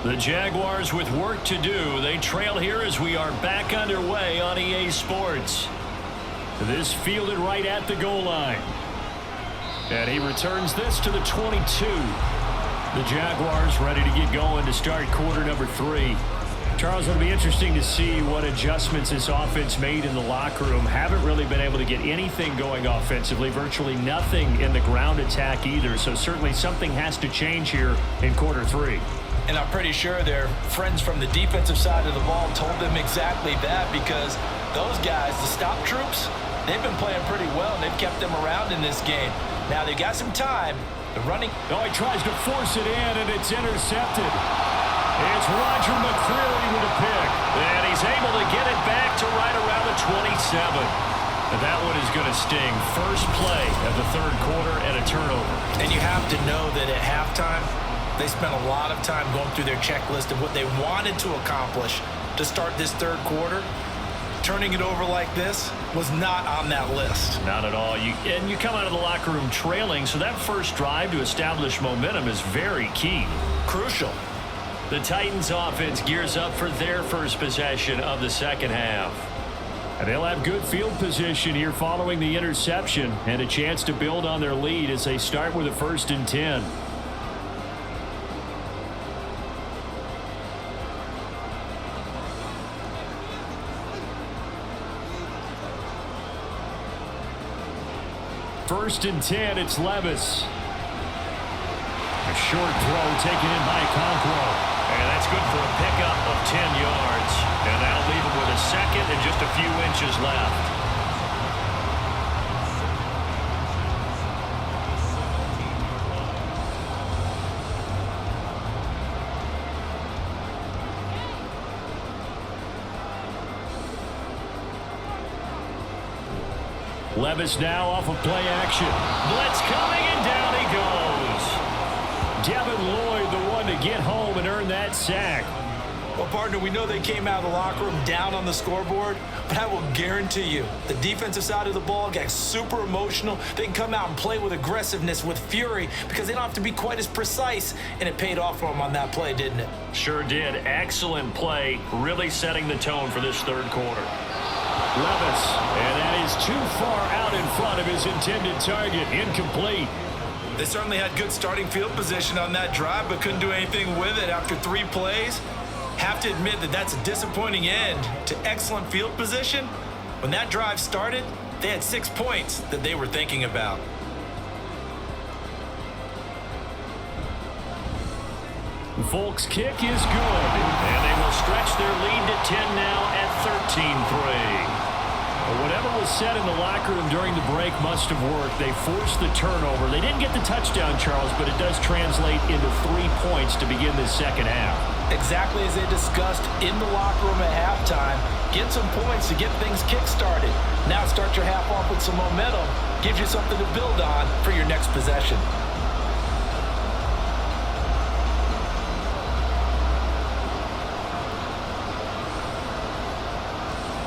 The Jaguars with work to do. They trail here as we are back underway on EA Sports. This fielded right at the goal line. And he returns this to the 22. The Jaguars ready to get going to start quarter number 3. Charles, it'll be interesting to see what adjustments this offense made in the locker room. Haven't really been able to get anything going offensively. Virtually nothing in the ground attack either. So certainly something has to change here in quarter 3. And I'm pretty sure their friends from the defensive side of the ball told them exactly that, because those guys, the stop troops, they've been playing pretty well, and they've kept them around in this game. Now they've got some time. The running. Oh, he tries to force it in, and it's intercepted. It's Roger McCreary with a pick. And he's able to get it back to right around the 27. And that one is going to sting. First play of the 3rd quarter and a turnover. And you have to know that at halftime, they spent a lot of time going through their checklist of what they wanted to accomplish to start this 3rd quarter. Turning it over like this was not on that list. Not at all. You come out of the locker room trailing, so that first drive to establish momentum is very key. Crucial. The Titans offense gears up for their first possession of the 2nd half. And they'll have good field position here following the interception and a chance to build on their lead as they start with a 1st and 10. 1st and 10, it's Levis. A short throw taken in by Conquo. And that's good for a pickup of 10 yards. And that'll leave him with a second and just a few inches left. Levis now off of play action. Blitz coming, and down he goes. Devin Lloyd, the one to get home and earn that sack. Well, partner, we know they came out of the locker room down on the scoreboard, but I will guarantee you the defensive side of the ball got super emotional. They can come out and play with aggressiveness, with fury, because they don't have to be quite as precise, and it paid off for them on that play, didn't it? Sure did. Excellent play, really setting the tone for this third quarter. Levis, and that is too far out in front of his intended target. Incomplete. They certainly had good starting field position on that drive, but couldn't do anything with it after 3 plays. Have to admit that that's a disappointing end to excellent field position. When that drive started, they had 6 points that they were thinking about. Folks' kick is good, and they will stretch their lead to 10 now at 13-3. Whatever was said in the locker room during the break must have worked. They forced the turnover. They didn't get the touchdown, Charles, but it does translate into 3 points to begin this second half. Exactly as they discussed in the locker room at halftime. Get some points to get things kick-started. Now start your half off with some momentum. Gives you something to build on for your next possession.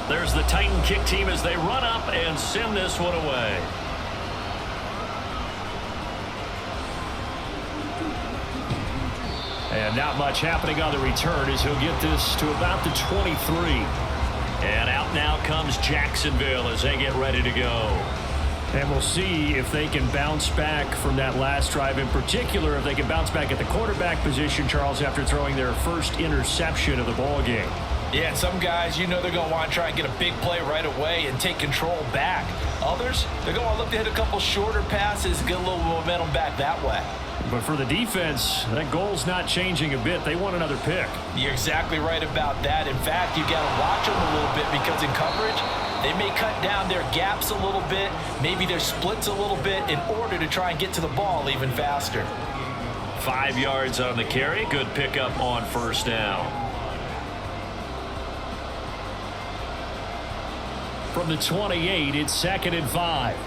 There's the Titan kick team as they run up and send this one away. And not much happening on the return as he'll get this to about the 23. And out now comes Jacksonville as they get ready to go. And we'll see if they can bounce back from that last drive, in particular if they can bounce back at the quarterback position, Charles, after throwing their first interception of the ball game. Yeah, and some guys, you know they're going to want to try and get a big play right away and take control back. Others, they're going to want to look to hit a couple shorter passes and get a little momentum back that way. But for the defense, that goal's not changing a bit. They want another pick. You're exactly right about that. In fact, you got to watch them a little bit because in coverage, they may cut down their gaps a little bit, maybe their splits a little bit in order to try and get to the ball even faster. 5 yards on the carry. Good pickup on first down. From the 28, it's 2nd and 5.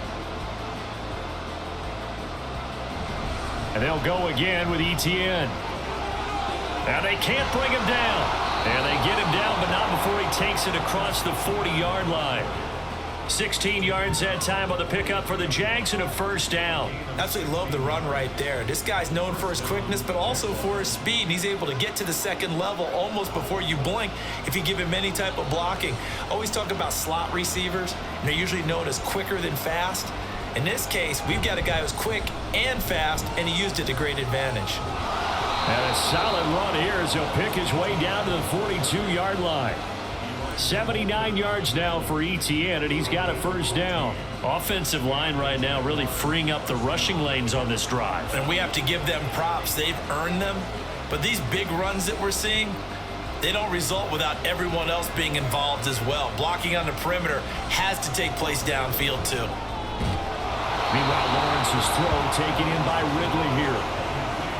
And they'll go again with Etienne. Now they can't bring him down. And they get him down, but not before he takes it across the 40-yard line. 16 yards that time on the pickup for the Jags and a first down. Absolutely love the run right there. This guy's known for his quickness, but also for his speed. And he's able to get to the second level almost before you blink if you give him any type of blocking. Always talk about slot receivers, and they're usually known as quicker than fast. In this case, we've got a guy who's quick and fast, and he used it to great advantage. And a solid run here as he'll pick his way down to the 42-yard line. 79 yards now for Etienne, and he's got a first down. Offensive line right now really freeing up the rushing lanes on this drive. And we have to give them props. They've earned them. But these big runs that we're seeing, they don't result without everyone else being involved as well. Blocking on the perimeter has to take place downfield too. Meanwhile, Lawrence's throw taken in by Ridley here.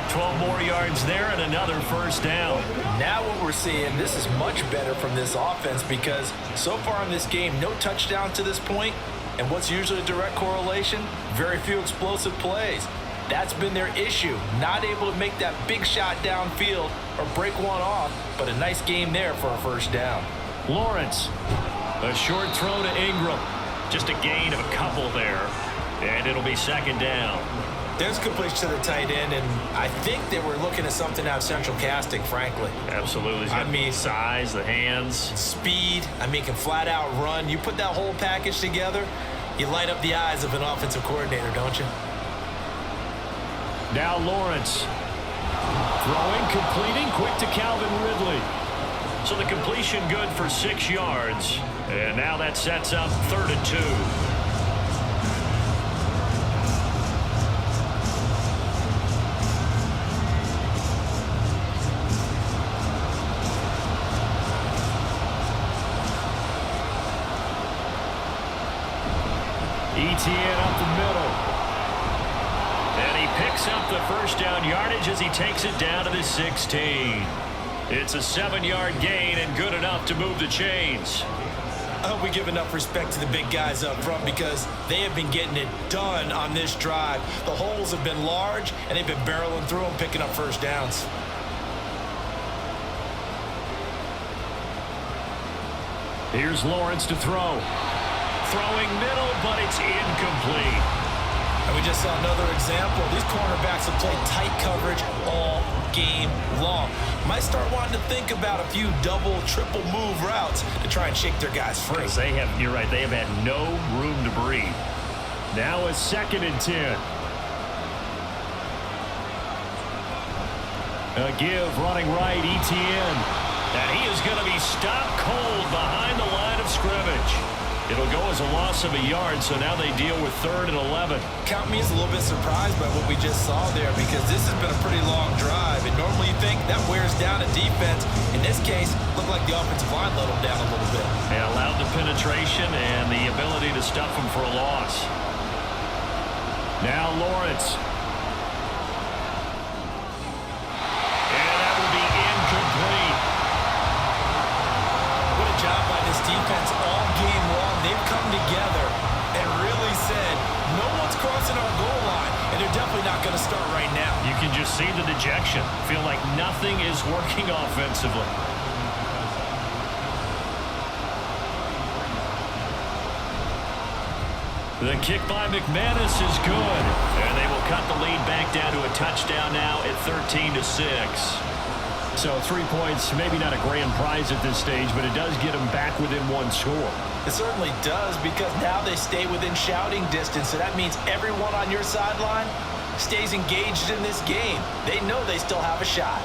12 more yards there and another first down. Now what we're seeing, this is much better from this offense because so far in this game, no touchdowns to this point, and what's usually a direct correlation? Very few explosive plays. That's been their issue, not able to make that big shot downfield or break one off, but a nice game there for a first down. Lawrence, a short throw to Ingram. Just a gain of a couple there, and it'll be second down. There's completion to the tight end, and I think they were looking at something out of central casting, frankly. Absolutely. He's got size, the hands. Speed. Can flat out run. You put that whole package together, you light up the eyes of an offensive coordinator, don't you? Now Lawrence. Throwing, completing, quick to Calvin Ridley. So the completion good for 6 yards. And now that sets up 3rd and 2. ETN up the middle. And he picks up the first down yardage as he takes it down to the 16. It's a 7-yard gain and good enough to move the chains. I hope we give enough respect to the big guys up front because they have been getting it done on this drive. The holes have been large, and they've been barreling through them, picking up first downs. Here's Lawrence to throw. Throwing middle, but it's incomplete. And we just saw another example. These cornerbacks have played tight coverage all game long. Might start wanting to think about a few double, triple move routes to try and shake their guys free. You're right, they have had no room to breathe. Now a 2nd and 10. A give running right, ETN. And he is going to be stopped cold behind the line of scrimmage. It'll go as a loss of a yard, so now they deal with 3rd and 11. Count me as a little bit surprised by what we just saw there because this has been a pretty long drive, and normally you think that wears down a defense. In this case, it looked like the offensive line let them down a little bit. And allowed the penetration and the ability to stuff them for a loss. Now Lawrence. And that will be incomplete. What a job by this defense all game long. They've come together and really said, no one's crossing our goal line, and they're definitely not going to start right now. You can just see the dejection. Feel like nothing is working offensively. The kick by McManus is good. And they will cut the lead back down to a touchdown now at 13-6. So 3 points, maybe not a grand prize at this stage, but it does get them back within one score. It certainly does because now they stay within shouting distance, so that means everyone on your sideline stays engaged in this game. They know they still have a shot.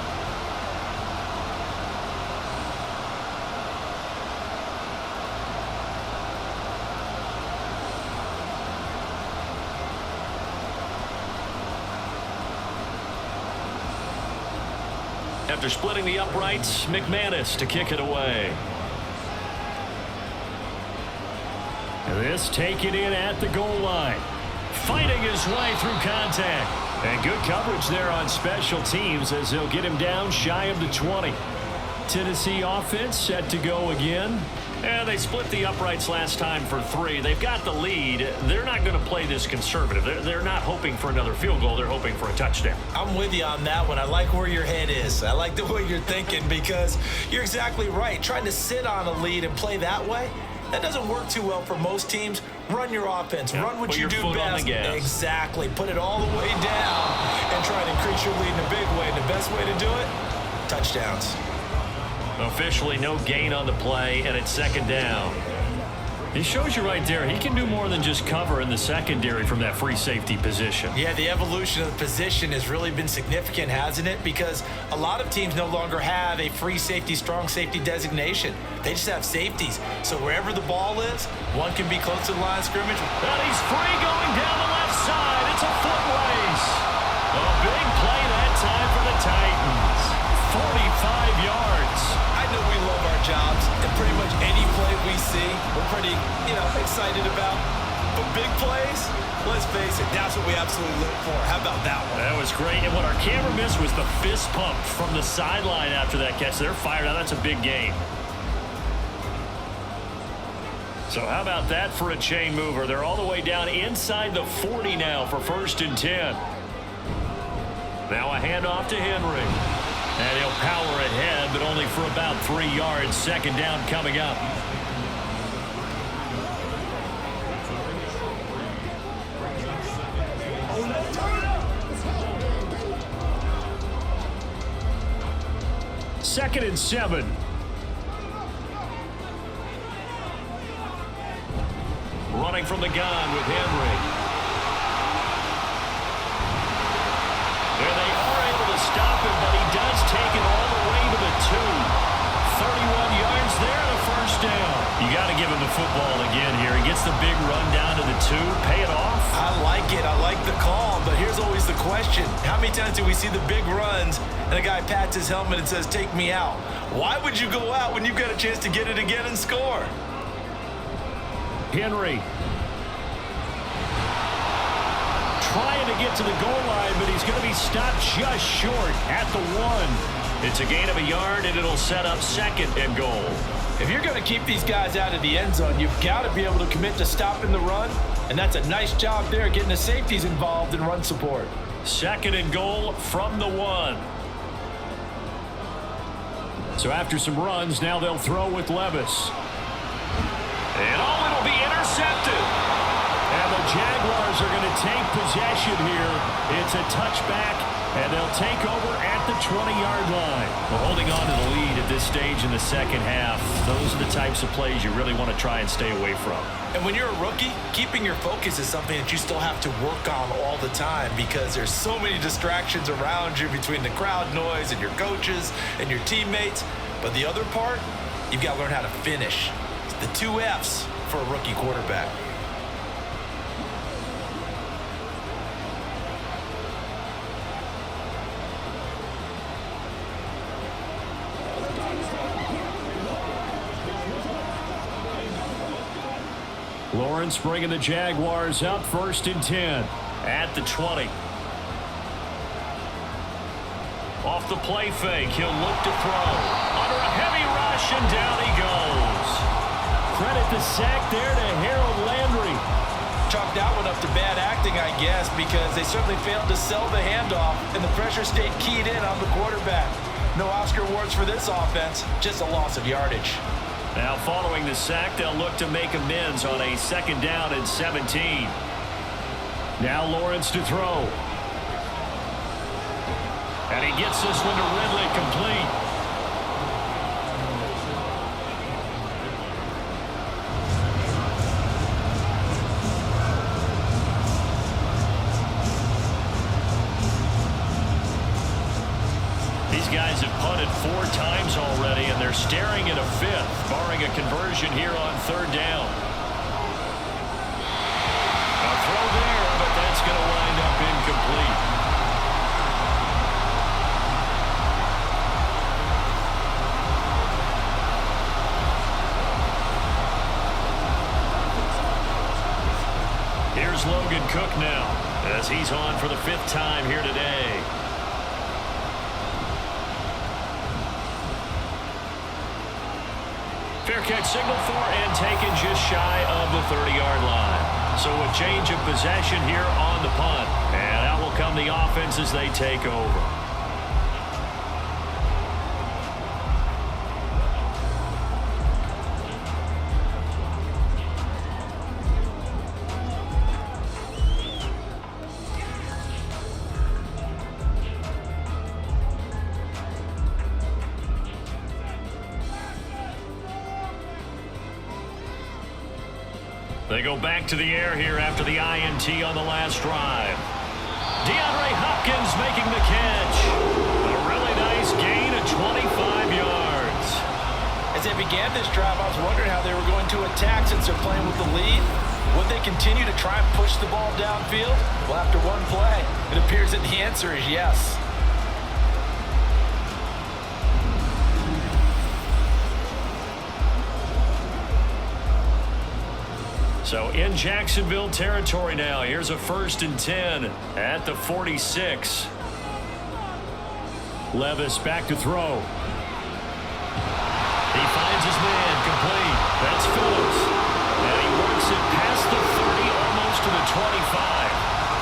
After splitting the uprights, McManus to kick it away. This taken in at the goal line. Fighting his way through contact. And good coverage there on special teams as they'll get him down shy of the 20. Tennessee offense set to go again. And they split the uprights last time for 3. They've got the lead. They're not going to play this conservative. They're not hoping for another field goal. They're hoping for a touchdown. I'm with you on that one. I like where your head is. I like the way you're thinking because you're exactly right. Trying to sit on a lead and play that way, that doesn't work too well for most teams. Run your offense. Run what you do best. Exactly. Put it all the way down and try to increase your lead in a big way. And the best way to do it, touchdowns. Officially no gain on the play, and it's 2nd down. He shows you right there, he can do more than just cover in the secondary from that free safety position. Yeah, the evolution of the position has really been significant, hasn't it? Because a lot of teams no longer have a free safety, strong safety designation. They just have safeties. So wherever the ball is, one can be close to the line of scrimmage. And he's free going down the left side. It's a foot race. A big play that time for the Titans. 45 yards. I know we love our jobs, and pretty much any play we see, we're pretty, excited about. But big plays, let's face it, that's what we absolutely look for. How about that one? That was great. And what our camera missed was the fist pump from the sideline after that catch. They're fired out. That's a big game. So how about that for a chain mover? They're all the way down inside the 40 now for 1st and 10. Now a handoff to Henry. And he'll power ahead, but only for about 3 yards. 2nd down coming up. Second and 7. Running from the gun with Henry. There they are able to stop him, but he does take it all the way to the 2. 31 yards there and a 1st down. You got to give him the football again here. He gets the big run down to the 2. Pay it off. I like it. I like the call, but here's always the question. How many times do we see the big runs and a guy pats his helmet and says, take me out? Why would you go out when you've got a chance to get it again and score? Henry. trying to get to the goal line, but he's going to be stopped just short at the 1. It's a gain of a yard, and it'll set up 2nd and goal. If you're going to keep these guys out of the end zone, you've got to be able to commit to stopping the run, and that's a nice job there getting the safeties involved in run support. 2nd and goal from the 1. So after some runs, now they'll throw with Levis. And it'll be intercepted. And the Jaguars are going to take possession here. It's a touchback, and they'll take over at the 20-yard line. We're holding on to the lead at this stage in the second half. Those are the types of plays you really want to try and stay away from. And when you're a rookie, keeping your focus is something that you still have to work on all the time because there's so many distractions around you between the crowd noise and your coaches and your teammates. But the other part, you've got to learn how to finish. It's the 2 F's for a rookie quarterback. Lawrence bringing the Jaguars up 1st and 10 at the 20. Off the play fake, he'll look to throw. Under a heavy rush, and down he goes. Credit the sack there to Harold Landry. Chalk that one up to bad acting, I guess, because they certainly failed to sell the handoff, and the pressure stayed keyed in on the quarterback. No Oscar awards for this offense, just a loss of yardage. Now following the sack, they'll look to make amends on a 2nd down and 17. Now Lawrence to throw. And he gets this one to Ridley, complete. These guys have punted 4 times already, and they're staring at a 5th, barring a conversion here on 3rd down. A throw there, but that's going to wind up incomplete. Here's Logan Cook now, as he's on for the 5th time here today. Fair catch signal for and taken just shy of the 30-yard line. So a change of possession here on the punt. And out will come the offense as they take over. They go back to the air here after the INT on the last drive. DeAndre Hopkins making the catch. A really nice gain of 25 yards. As they began this drive, I was wondering how they were going to attack since they're playing with the lead. Would they continue to try and push the ball downfield? Well, after one play, it appears that the answer is yes. So in Jacksonville territory now. Here's a 1st and 10 at the 46. Levis back to throw. He finds his man, complete. That's Phillips. And he works it past the 30, almost to the 25.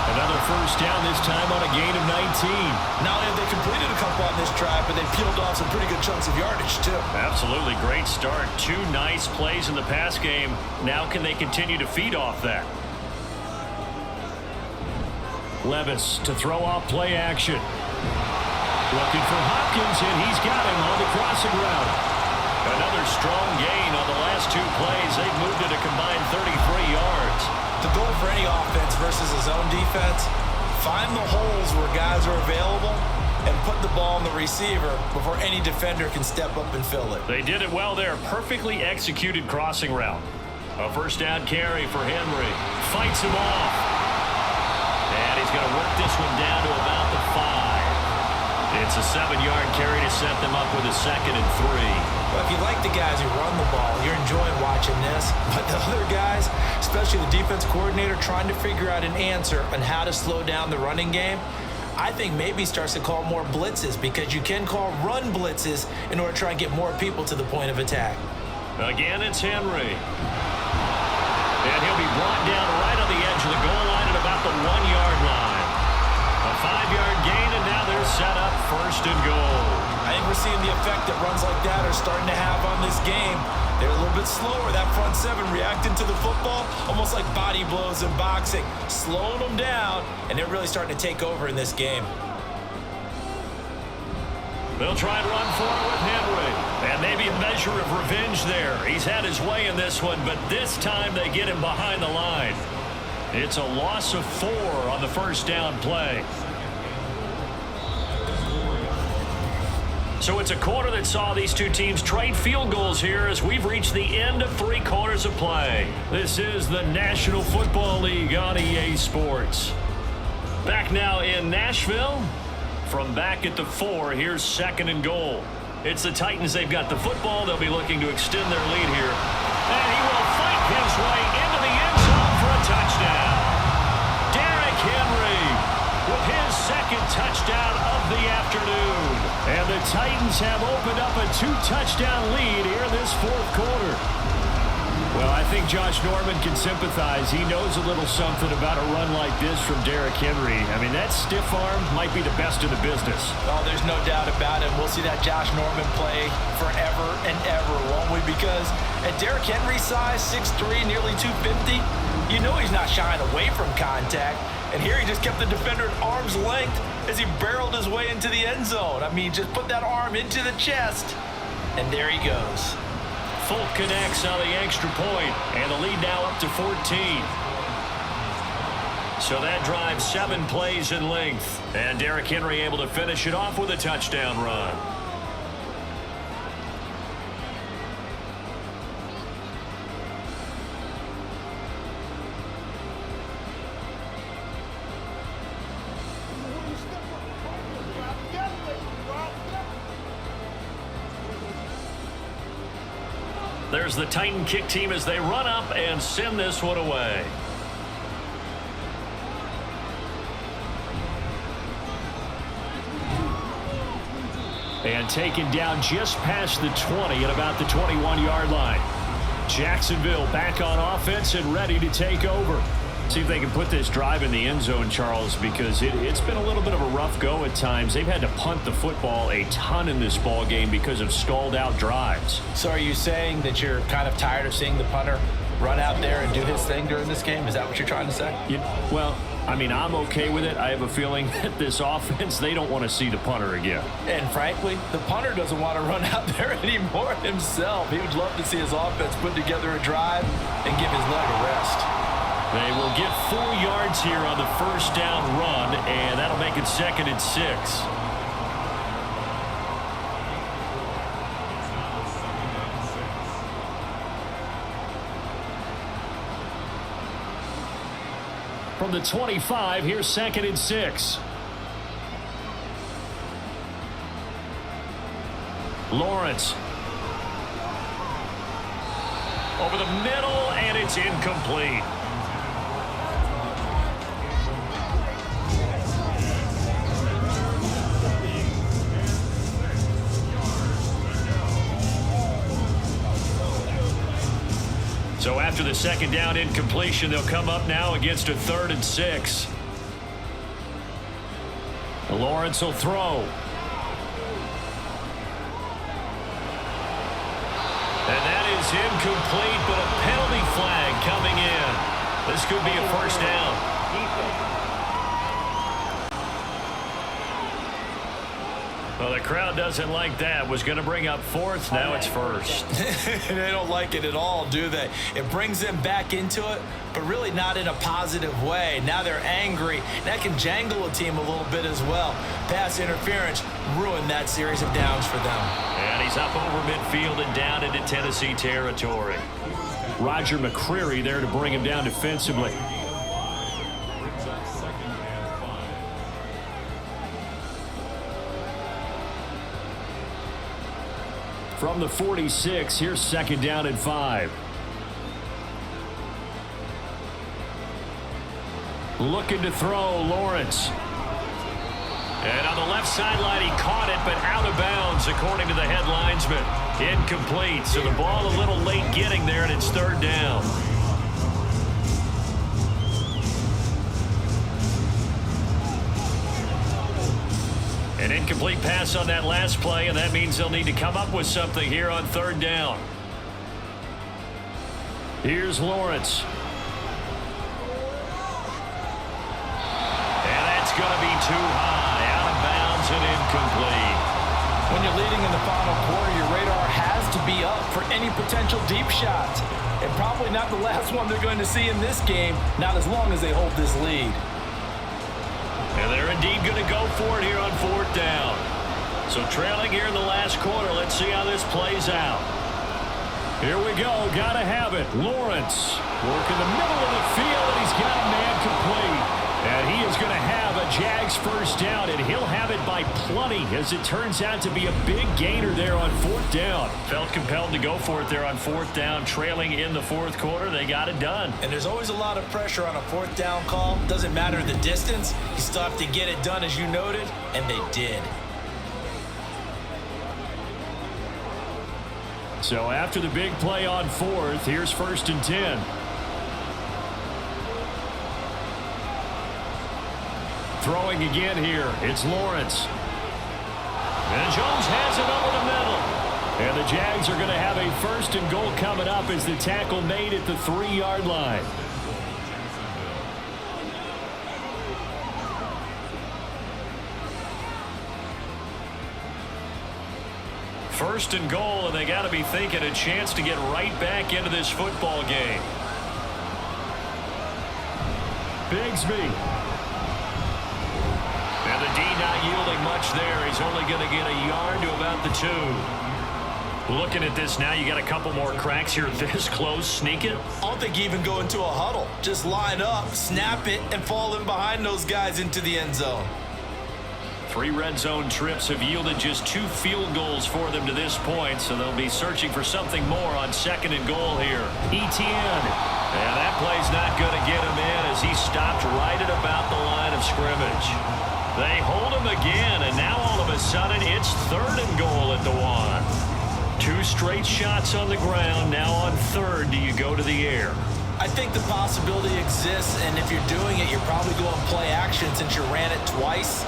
Another 1st down, this time on a gain of 19. Not only have they completed a couple on this drive, but they peeled off some pretty good chunks of yardage, too. Absolutely great start. 2 nice plays in the pass game. Now can they continue to feed off that? Levis to throw off play action. Looking for Hopkins, and he's got him on the crossing route. Another strong gain on the last 2 plays. They've moved it a combined 33 yards. The goal for any offense versus a zone defense, find the holes where guys are available and put the ball on the receiver before any defender can step up and fill it. They did it well there. Perfectly executed crossing route. A 1st down carry for Henry. Fights him off. And he's going to work this one down to about the 5. It's a 7-yard carry to set them up with a 2nd and 3. Well, if you like the guys who run the ball, you're enjoying watching this. But the other guys, especially the defense coordinator, trying to figure out an answer on how to slow down the running game, I think maybe starts to call more blitzes, because you can call run blitzes in order to try and get more people to the point of attack. Again, it's Henry. And he'll be brought down right on the edge of the goal line at about the 1-yard line. A 5-yard gain, and now they're set up 1st and goal. I think we're seeing the effect that runs like that are starting to have on this game. They're a little bit slower, that front 7 reacting to the football, almost like body blows in boxing, slowing them down, and they're really starting to take over in this game. They'll try and run for it with Henry. And maybe a measure of revenge there. He's had his way in this one, but this time they get him behind the line. It's a loss of 4 on the 1st down play. So it's a quarter that saw these two teams trade field goals here as we've reached the end of 3 quarters of play. This is the National Football League on EA Sports. Back now in Nashville. From back at the 4, here's 2nd and goal. It's the Titans. They've got the football. They'll be looking to extend their lead here. And he will fight his way into the end zone for a touchdown. Derrick Henry with his 2nd touchdown of the afternoon. And the Titans have opened up a 2-touchdown lead here in this 4th quarter. Well, I think Josh Norman can sympathize. He knows a little something about a run like this from Derrick Henry. I mean, that stiff arm might be the best in the business. Oh, there's no doubt about it. We'll see that Josh Norman play forever and ever, won't we? Because at Derrick Henry's size, 6'3", nearly 250, you know he's not shying away from contact. And here he just kept the defender at arm's length as he barreled his way into the end zone. I mean, just put that arm into the chest, and there he goes. Folk connects on the extra point, and the lead now up to 14. So that drives 7 plays in length, and Derrick Henry able to finish it off with a touchdown run. There's the Titan kick team as they run up and send this one away. And taken down just past the 20 at about the 21-yard line. Jacksonville back on offense and ready to take over. See if they can put this drive in the end zone, Charles, because it's been a little bit of a rough go at times. They've had to punt the football a ton in this ball game because of stalled out drives. So are you saying that you're kind of tired of seeing the punter run out there and do his thing during this game? Is that what you're trying to say? Well, I mean, I'm okay with it. I have a feeling that this offense, they don't want to see the punter again. And frankly, the punter doesn't want to run out there anymore himself. He would love to see his offense put together a drive and give his leg a rest. They will get 4 yards here on the 1st down run, and that'll make it 2nd and 6. From the 25, here's 2nd and 6. Lawrence. Over the middle, and it's incomplete. So after the 2nd down incompletion, they'll come up now against a 3rd and 6. Lawrence will throw. And that is incomplete, but a penalty flag coming in. This could be a 1st down. Well, the crowd doesn't like that. Was going to bring up 4th. Now it's 1st. They don't like it at all, do they? It brings them back into it, but really not in a positive way. Now they're angry. That can jangle a team a little bit as well. Pass interference ruined that series of downs for them. And he's up over midfield and down into Tennessee territory. Roger McCreary there to bring him down defensively. From the 46, here's 2nd down and 5. Looking to throw, Lawrence. And on the left sideline, he caught it, but out of bounds, according to the head linesman. Incomplete, so the ball a little late getting there, and it's 3rd down. An incomplete pass on that last play, and that means they'll need to come up with something here on 3rd down. Here's Lawrence. And that's going to be too high, out of bounds and incomplete. When you're leading in the final quarter, your radar has to be up for any potential deep shots. And probably not the last one they're going to see in this game, not as long as they hold this lead. And they're indeed going to go for it here on 4th down. So trailing here in the last quarter. Let's see how this plays out. Here we go. Got to have it. Lawrence working the middle of the field, and he's got a man complete. And he is going to have a Jags 1st down, and he'll have it by plenty, as it turns out to be a big gainer there on 4th down. Felt compelled to go for it there on 4th down, trailing in the 4th quarter. They got it done. And there's always a lot of pressure on a 4th down call. Doesn't matter the distance. You still have to get it done, as you noted, and they did. So after the big play on 4th, here's 1st and 10. Throwing again here, it's Lawrence. And Jones has it over the middle. And the Jags are going to have a 1st and goal coming up as the tackle made at the 3-yard line. First and goal, and they got to be thinking a chance to get right back into this football game. Bigsby. And the D not yielding much there. He's only going to get a yard to about the 2. Looking at this now, you got a couple more cracks here this close. Sneak it. I don't think you even go into a huddle. Just line up, snap it, and fall in behind those guys into the end zone. 3 red zone trips have yielded just 2 field goals for them to this point, so they'll be searching for something more on 2nd and goal here. Etienne. And that play's not going to get him in as he stopped right at about the line of scrimmage. They hold him again, and now all of a sudden it's 3rd and goal at the 1. 2 straight shots on the ground. Now on 3rd, do you go to the air? I think the possibility exists, and if you're doing it, you're probably going play action since you ran it twice.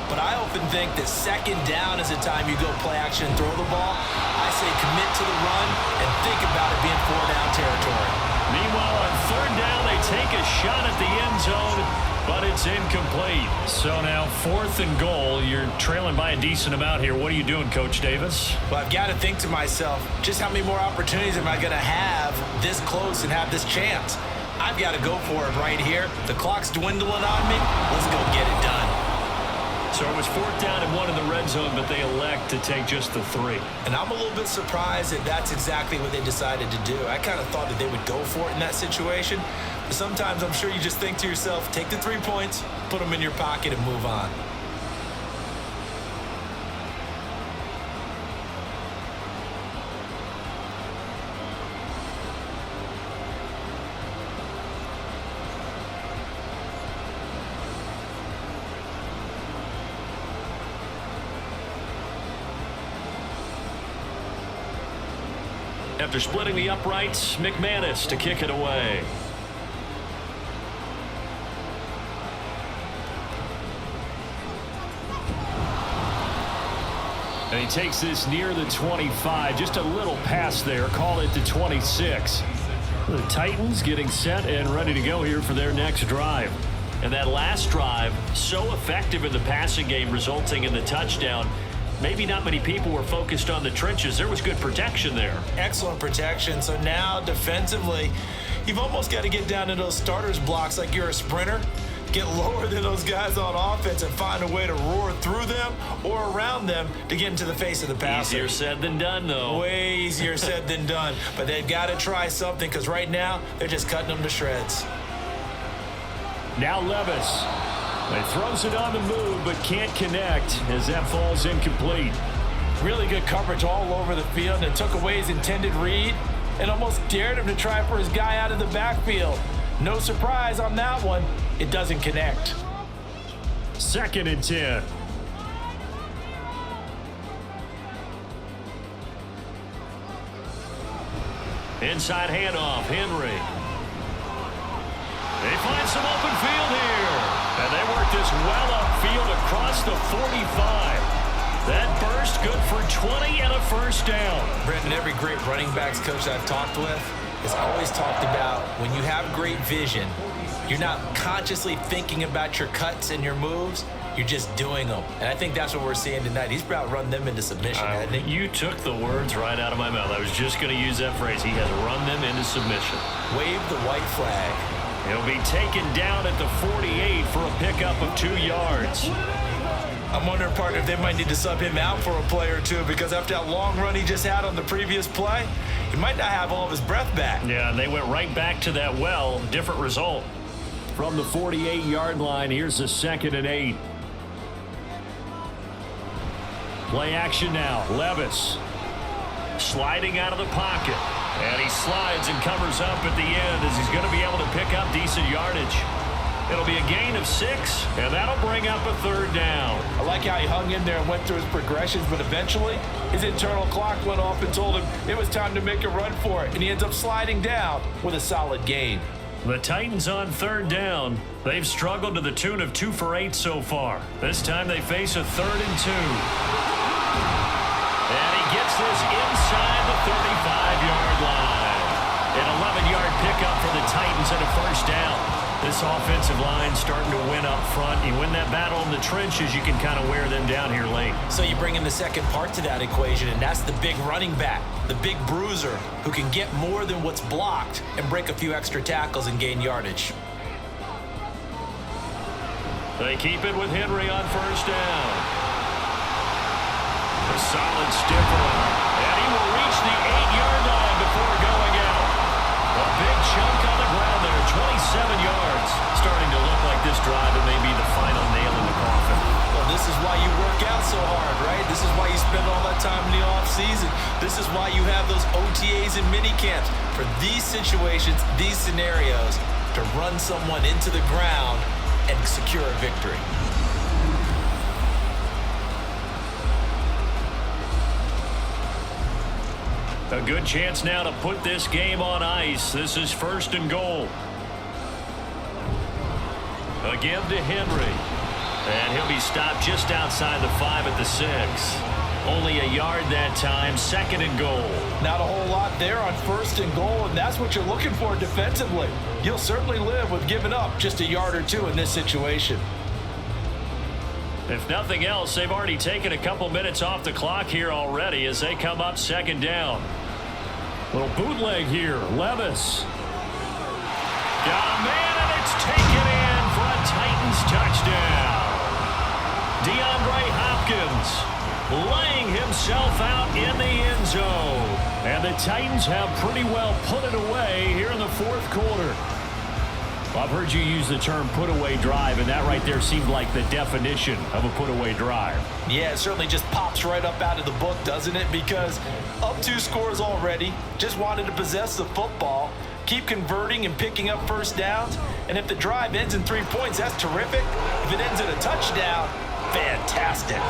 But I often think that 2nd down is the time you go play action and throw the ball. I say commit to the run and think about it being 4-down territory. Meanwhile, on 3rd down, they take a shot at the end zone, but it's incomplete. So now 4th and goal. You're trailing by a decent amount here. What are you doing, Coach Davis? Well, I've got to think to myself, just how many more opportunities am I going to have this close and have this chance? I've got to go for it right here. The clock's dwindling on me. Let's go get it done. So it was 4th down and 1 in the red zone, but they elect to take just the 3. And I'm a little bit surprised that that's exactly what they decided to do. I kind of thought that they would go for it in that situation. But sometimes I'm sure you just think to yourself, take the 3 points, put them in your pocket, and move on. After splitting the uprights, McManus to kick it away. And he takes this near the 25. Just a little pass there. Call it the 26. The Titans getting set and ready to go here for their next drive. And that last drive, so effective in the passing game, resulting in the touchdown. Maybe not many people were focused on the trenches. There was good protection there. Excellent protection. So now defensively, you've almost got to get down to those starters blocks like you're a sprinter. Get lower than those guys on offense and find a way to roar through them or around them to get into the face of the passer. Easier said than done, though. Way easier said than done. But they've got to try something because right now they're just cutting them to shreds. Now Levis. He throws it on the move but can't connect as that falls incomplete. Really good coverage all over the field, and it took away his intended read and almost dared him to try for his guy out of the backfield. No surprise on that one. It doesn't connect. 2nd and 10. Inside handoff, Henry. They find some open field here. And they work this well upfield across the 45. That burst good for 20 and a first down. Brendan, every great running backs coach I've talked with has always talked about when you have great vision, you're not consciously thinking about your cuts and your moves. You're just doing them. And I think that's what we're seeing tonight. He's about run them into submission, hasn't he? You took the words right out of my mouth. I was just going to use that phrase. He has run them into submission. Wave the white flag. He'll be taken down at the 48 for a pickup of 2 yards. I'm wondering, partner, if they might need to sub him out for a play or two, because after that long run he just had on the previous play, he might not have all of his breath back. Yeah, and they went right back to that well. Different result. From the 48-yard line, here's the 2nd and 8. Play action now. Levis sliding out of the pocket. And he slides and covers up at the end as he's going to be able to pick up decent yardage. It'll be a gain of 6, and that'll bring up a 3rd down. I like how he hung in there and went through his progressions, but eventually his internal clock went off and told him it was time to make a run for it, and he ends up sliding down with a solid gain. The Titans on 3rd down. They've struggled to the tune of 2 for 8 so far. This time they face a 3rd and 2. And he gets this inside the 35-yard line. An 11-yard pickup for the Titans and a first down. This offensive line starting to win up front. You win that battle in the trenches, you can kind of wear them down here late. So you bring in the second part to that equation, and that's the big running back, the big bruiser, who can get more than what's blocked and break a few extra tackles and gain yardage. They keep it with Henry on first down. A solid stiffer, and he will reach the 8-yard line before going out. A big chunk on the ground there, 27 yards. Starting to look like this drive, it may be the final nail in the coffin. Well, this is why you work out so hard, right? This is why you spend all that time in the offseason. This is why you have those OTAs and mini camps. For these situations, these scenarios, to run someone into the ground and secure a victory. A good chance now to put this game on ice. This is 1st and goal. Again to Henry. And he'll be stopped just outside the 5 at the 6. Only a yard that time. 2nd and goal. Not a whole lot there on 1st and goal, and that's what you're looking for defensively. You'll certainly live with giving up just a yard or 2 in this situation. If nothing else, they've already taken a couple minutes off the clock here already as they come up 2nd down. Little bootleg here. Levis. Got a man, and it's taken in for a Titans touchdown. DeAndre Hopkins laying himself out in the end zone. And the Titans have pretty well put it away here in the 4th quarter. I've heard you use the term put-away drive, and that right there seemed like the definition of a put-away drive. Yeah, it certainly just pops right up out of the book, doesn't it? Because up 2 scores already, just wanted to possess the football, keep converting and picking up first downs, and if the drive ends in 3 points, that's terrific. If it ends in a touchdown, fantastic.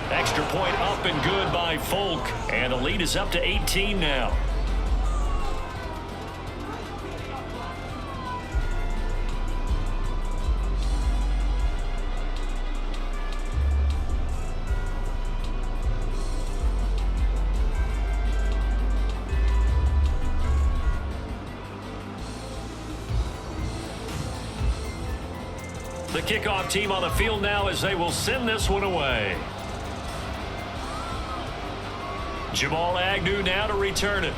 Extra point up and good by Folk, and the lead is up to 18 now. The kickoff team on the field now as they will send this one away. Jamal Agnew now to return it.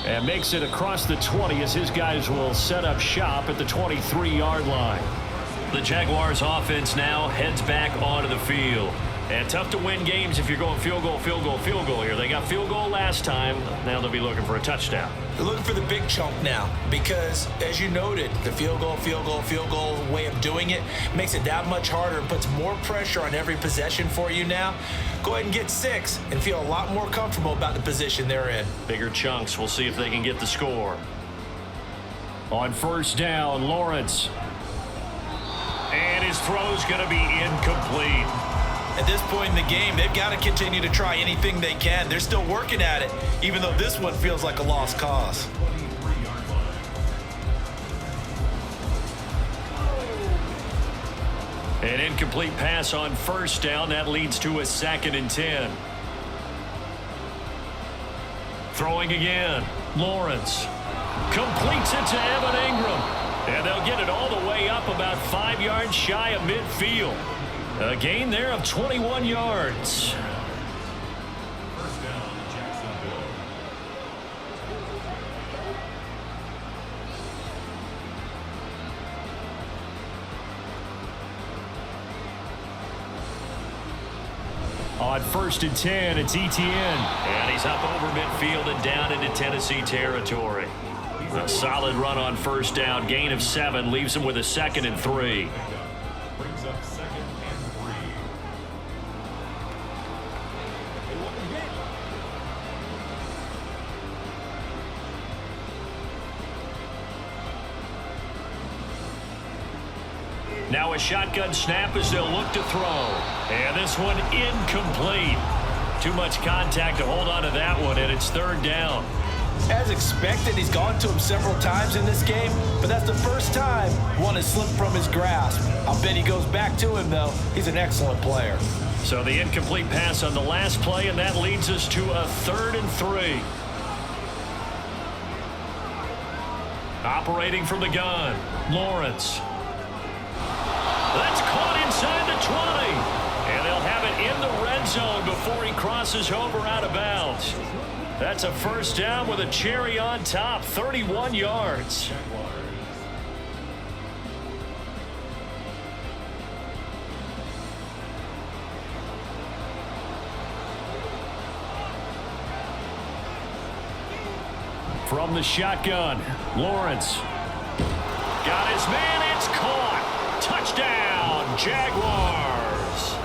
And makes it across the 20 as his guys will set up shop at the 23-yard line. The Jaguars offense now heads back onto the field. And tough to win games if you're going field goal, field goal, field goal here. They got field goal last time. Now they'll be looking for a touchdown. They're looking for the big chunk now because, as you noted, the field goal way of doing it makes it that much harder and puts more pressure on every possession for you now. Go ahead and get 6 and feel a lot more comfortable about the position they're in. Bigger chunks. We'll see if they can get the score. On first down, Lawrence. And his throw's going to be incomplete. At this point in the game, they've got to continue to try anything they can. They're still working at it, even though this one feels like a lost cause. An incomplete pass on first down. That leads to a 2nd and 10. Throwing again. Lawrence completes it to Evan Ingram. And they'll get it all the way up about 5 yards shy of midfield. A gain there of 21 yards. First down, Jacksonville. On 1st and 10, it's Etienne. And he's up over midfield and down into Tennessee territory. A solid run on first down. Gain of 7 leaves him with a 2nd and 3. Brings up 2nd and 3. Now a shotgun snap as they'll look to throw. And this one incomplete. Too much contact to hold on to that one, and it's 3rd down. As expected, he's gone to him several times in this game, but that's the first time one has slipped from his grasp. I'll bet he goes back to him, though. He's an excellent player. So the incomplete pass on the last play, and that leads us to a 3rd and 3. Operating from the gun, Lawrence. That's caught inside the 20. And they'll have it in the red zone before he crosses over out of bounds. That's a first down with a cherry on top, 31 yards. From the shotgun, Lawrence. Got his man, it's caught. Touchdown, Jaguars.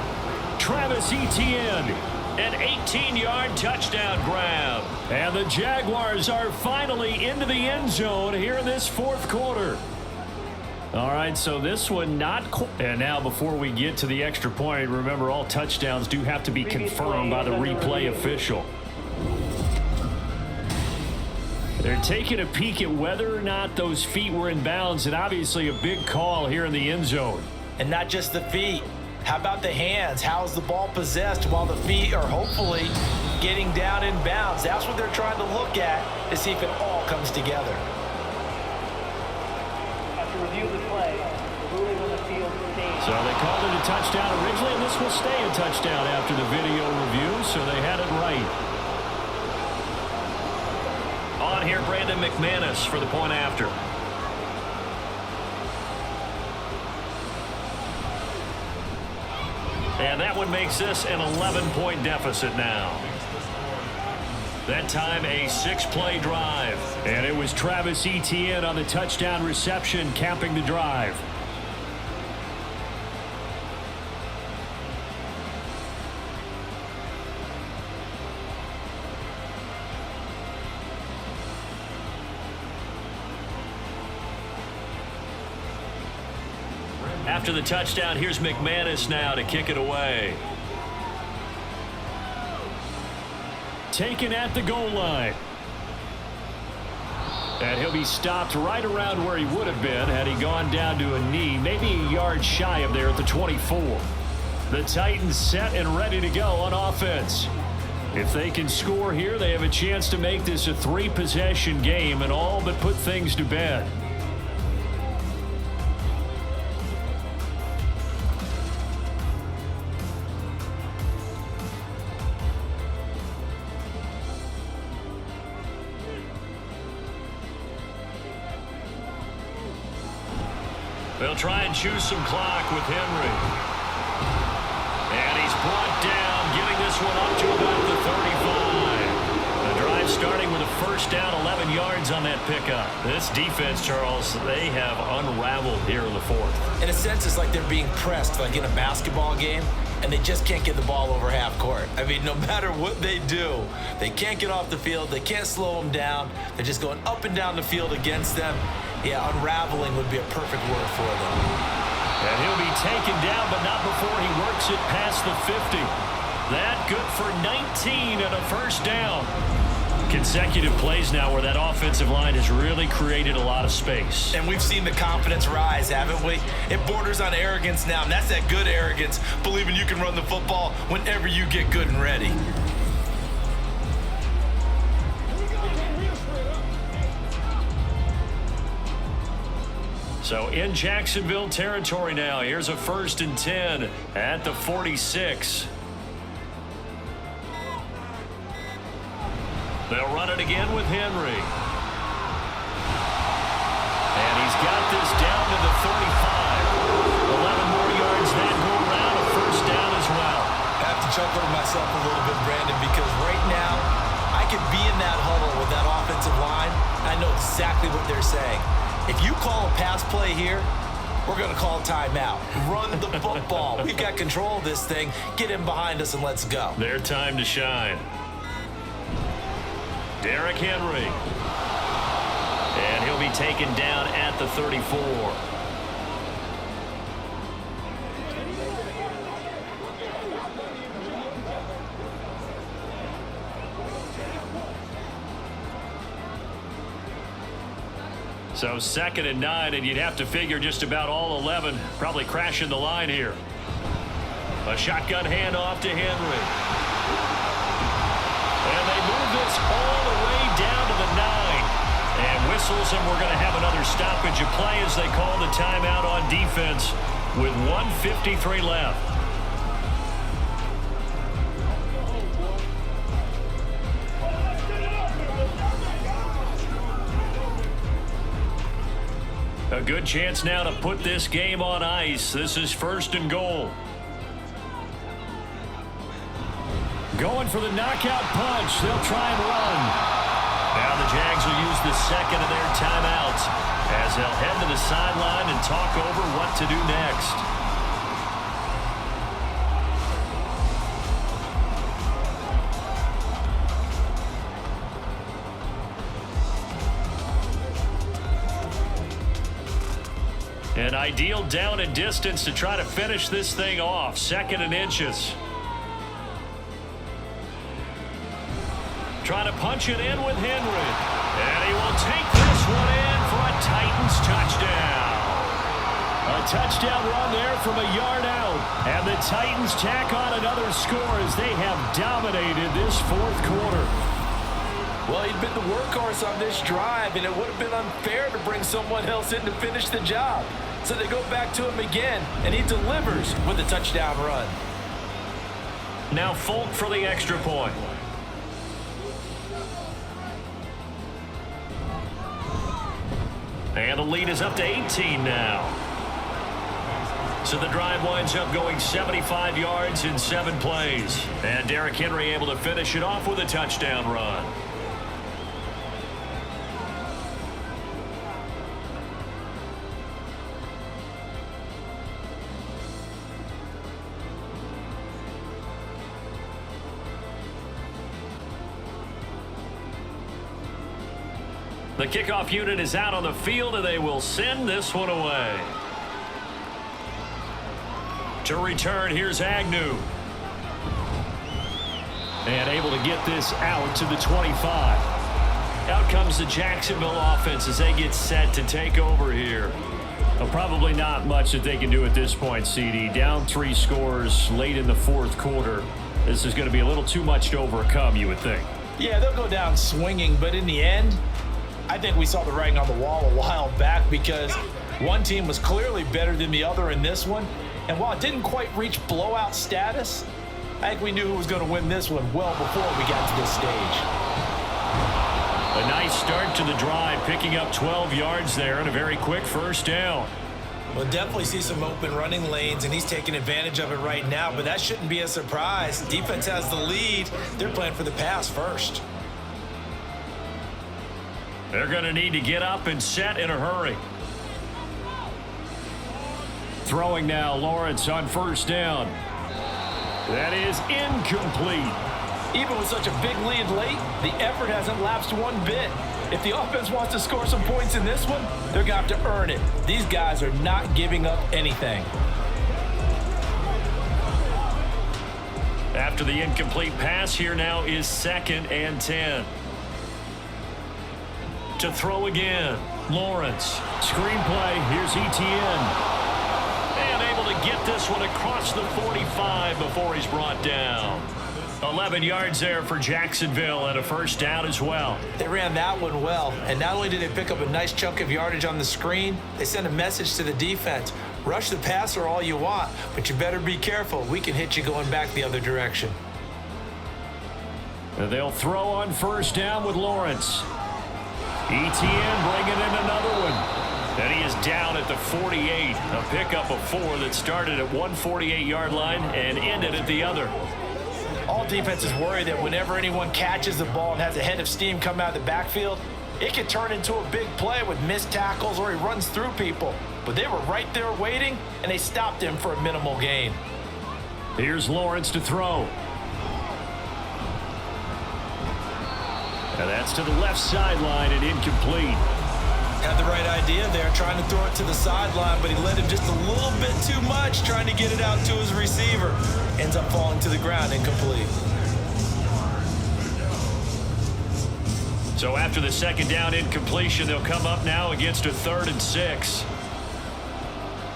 Travis Etienne, an 18-yard touchdown grab. And the Jaguars are finally into the end zone here in this 4th quarter. All right, so this one not quite. And now before we get to the extra point, remember all touchdowns do have to be confirmed by the replay official. They're taking a peek at whether or not those feet were in bounds, and obviously a big call here in the end zone. And not just the feet. How about the hands? How's the ball possessed while the feet are hopefully getting down in bounds? That's what they're trying to look at to see if it all comes together. After review of the play, the ruling on the field stays. So they called it a touchdown originally, and this will stay a touchdown after the video review, so they had it right. On here, Brandon McManus for the point after. And that one makes this an 11-point deficit now. That time a 6-play drive. And it was Travis Etienne on the touchdown reception capping the drive. After the touchdown, here's McManus now to kick it away. Taken at the goal line. And he'll be stopped right around where he would have been had he gone down to a knee, maybe a yard shy of there at the 24. The Titans set and ready to go on offense. If they can score here, they have a chance to make this a 3-possession game and all but put things to bed. They'll try and choose some clock with Henry. And he's brought first down, 11 yards on that pickup. This defense, Charles, they have unraveled here in the fourth. In a sense, it's like they're being pressed, like in a basketball game, and they just can't get the ball over half court. I mean, no matter what they do, they can't get off the field. They can't slow them down. They're just going up and down the field against them. Yeah, unraveling would be a perfect word for them. And he'll be taken down, but not before he works it past the 50. That good for 19 and a first down. Consecutive plays now where that offensive line has really created a lot of space. And we've seen the confidence rise, haven't we? It borders on arrogance now, and that's that good arrogance, believing you can run the football whenever you get good and ready. So in Jacksonville territory now, here's a 1st and 10 at the 46. They'll run it again with Henry. And he's got this down to the 35. 11 more yards that go around, a first down as well. I have to chuckle to myself a little bit, Brandon, because right now I could be in that huddle with that offensive line. I know exactly what they're saying. If you call a pass play here, we're going to call timeout. Run the football. We've got control of this thing. Get in behind us and let's go. Their time to shine. Derrick Henry. And he'll be taken down at the 34. So 2nd and 9, and you'd have to figure just about all 11 probably crashing the line here. A shotgun handoff to Henry. And they move this all the way down to the 9. And whistles, and we're going to have another stoppage of play as they call the timeout on defense with 1:53 left. A good chance now to put this game on ice. This is 1st and goal. Going for the knockout punch. They'll try and run. Now the Jags will use the second of their timeouts as they'll head to the sideline and talk over what to do next. An ideal down and distance to try to finish this thing off. 2nd and inches. Trying to punch it in with Henry. And he will take this one in for a Titans touchdown. A touchdown run there from a yard out. And the Titans tack on another score as they have dominated this 4th quarter. Well, he'd been the workhorse on this drive, and it would have been unfair to bring someone else in to finish the job. So they go back to him again, and he delivers with a touchdown run. Now Folk for the extra point. And the lead is up to 18 now. So the drive winds up going 75 yards in 7 plays. And Derrick Henry able to finish it off with a touchdown run. The kickoff unit is out on the field, and they will send this one away. To return, here's Agnew. And able to get this out to the 25. Out comes the Jacksonville offense as they get set to take over here. Well, probably not much that they can do at this point, CD. Down 3 scores late in the 4th quarter. This is going to be a little too much to overcome, you would think. Yeah, they'll go down swinging, but in the end, I think we saw the writing on the wall a while back because one team was clearly better than the other in this one. And while it didn't quite reach blowout status, I think we knew who was going to win this one well before we got to this stage. A nice start to the drive, picking up 12 yards there and a very quick first down. We'll definitely see some open running lanes, and he's taking advantage of it right now, but that shouldn't be a surprise. Defense has the lead. They're playing for the pass first. They're going to need to get up and set in a hurry. Throwing now, Lawrence on first down. That is incomplete. Even with such a big lead late, the effort hasn't lapsed one bit. If the offense wants to score some points in this one, they're going to have to earn it. These guys are not giving up anything. After the incomplete pass, here now is 2nd and 10. To throw again, Lawrence. Screenplay, here's Etienne. And able to get this one across the 45 before he's brought down. 11 yards there for Jacksonville and a first down as well. They ran that one well, and not only did they pick up a nice chunk of yardage on the screen, they sent a message to the defense. Rush the passer all you want, but you better be careful. We can hit you going back the other direction. And they'll throw on first down with Lawrence. Etienne bringing in another one. And he is down at the 48. A pickup of 4 that started at one 48-yard line and ended at the other. All defenses worry that whenever anyone catches the ball and has a head of steam come out of the backfield, it can turn into a big play with missed tackles or he runs through people. But they were right there waiting, and they stopped him for a minimal gain. Here's Lawrence to throw. And that's to the left sideline and incomplete. Had the right idea there, trying to throw it to the sideline, but he led him just a little bit too much, trying to get it out to his receiver. Ends up falling to the ground, incomplete. So after the 2nd down incompletion, they'll come up now against a 3rd and 6.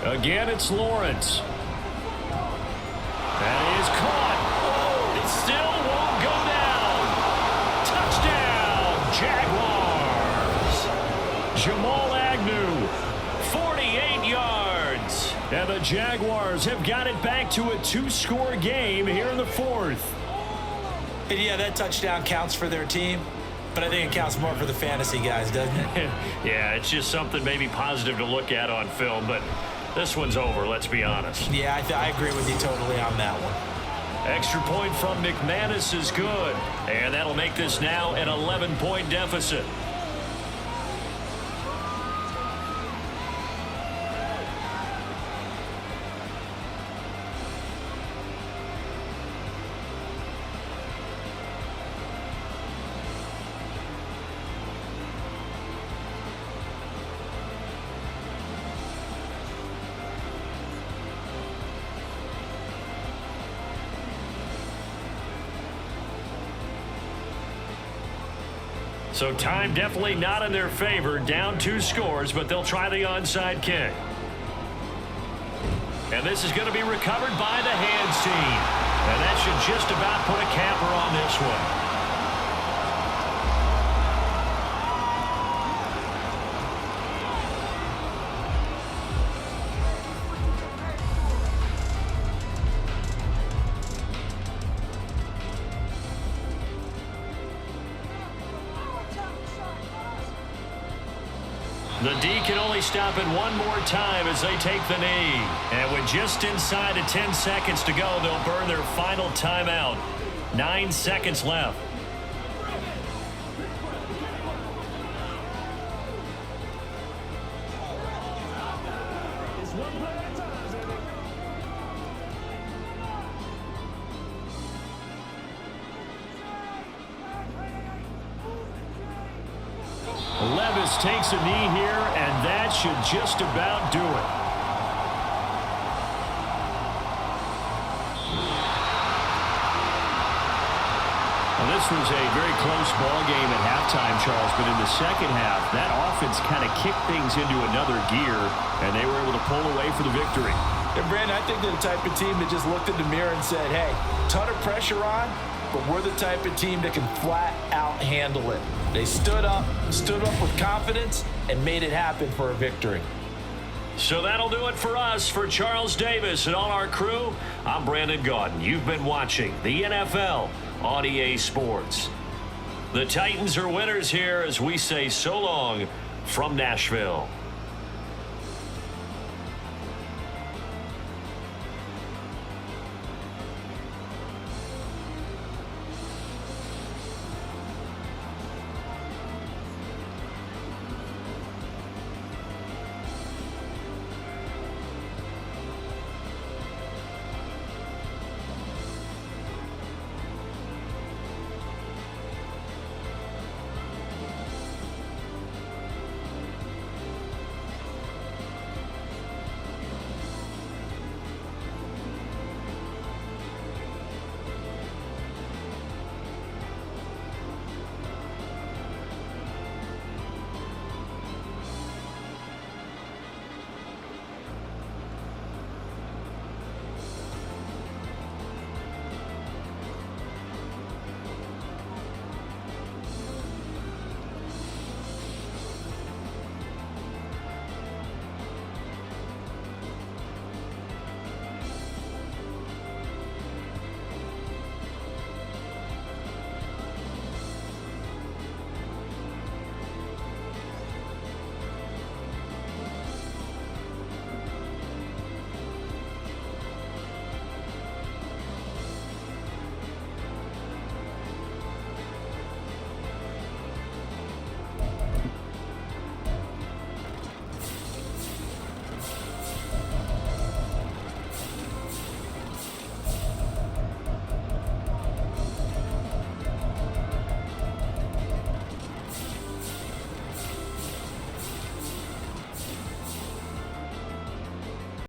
Again, it's Lawrence. That is caught. It still won't go down. Touchdown, Jaguars. Jamal Agnew, 48 yards. And the Jaguars have got it back to a 2-score game here in the 4th. And yeah, that touchdown counts for their team, but I think it counts more for the fantasy guys, doesn't it? Yeah, it's just something maybe positive to look at on film, but this one's over, let's be honest. Yeah, I agree with you totally on that one. Extra point from McManus is good, and that'll make this now an 11-point deficit. So time definitely not in their favor. Down 2 scores, but they'll try the onside kick. And this is going to be recovered by the hands team. And that should just about put a capper on this one. The D can only stop it one more time as they take the knee. And with just inside of 10 seconds to go, they'll burn their final timeout. 9 seconds left. Levis takes a knee here, and that should just about do it. Well, this was a very close ball game at halftime, Charles, but in the second half, that offense kind of kicked things into another gear, and they were able to pull away for the victory. And Brandon, I think they're the type of team that just looked in the mirror and said, hey, ton of pressure on, but we're the type of team that can flat out handle it. They stood up with confidence, and made it happen for a victory. So that'll do it for us. For Charles Davis and all our crew, I'm Brandon Gaudin. You've been watching the NFL on EA Sports. The Titans are winners here as we say so long from Nashville.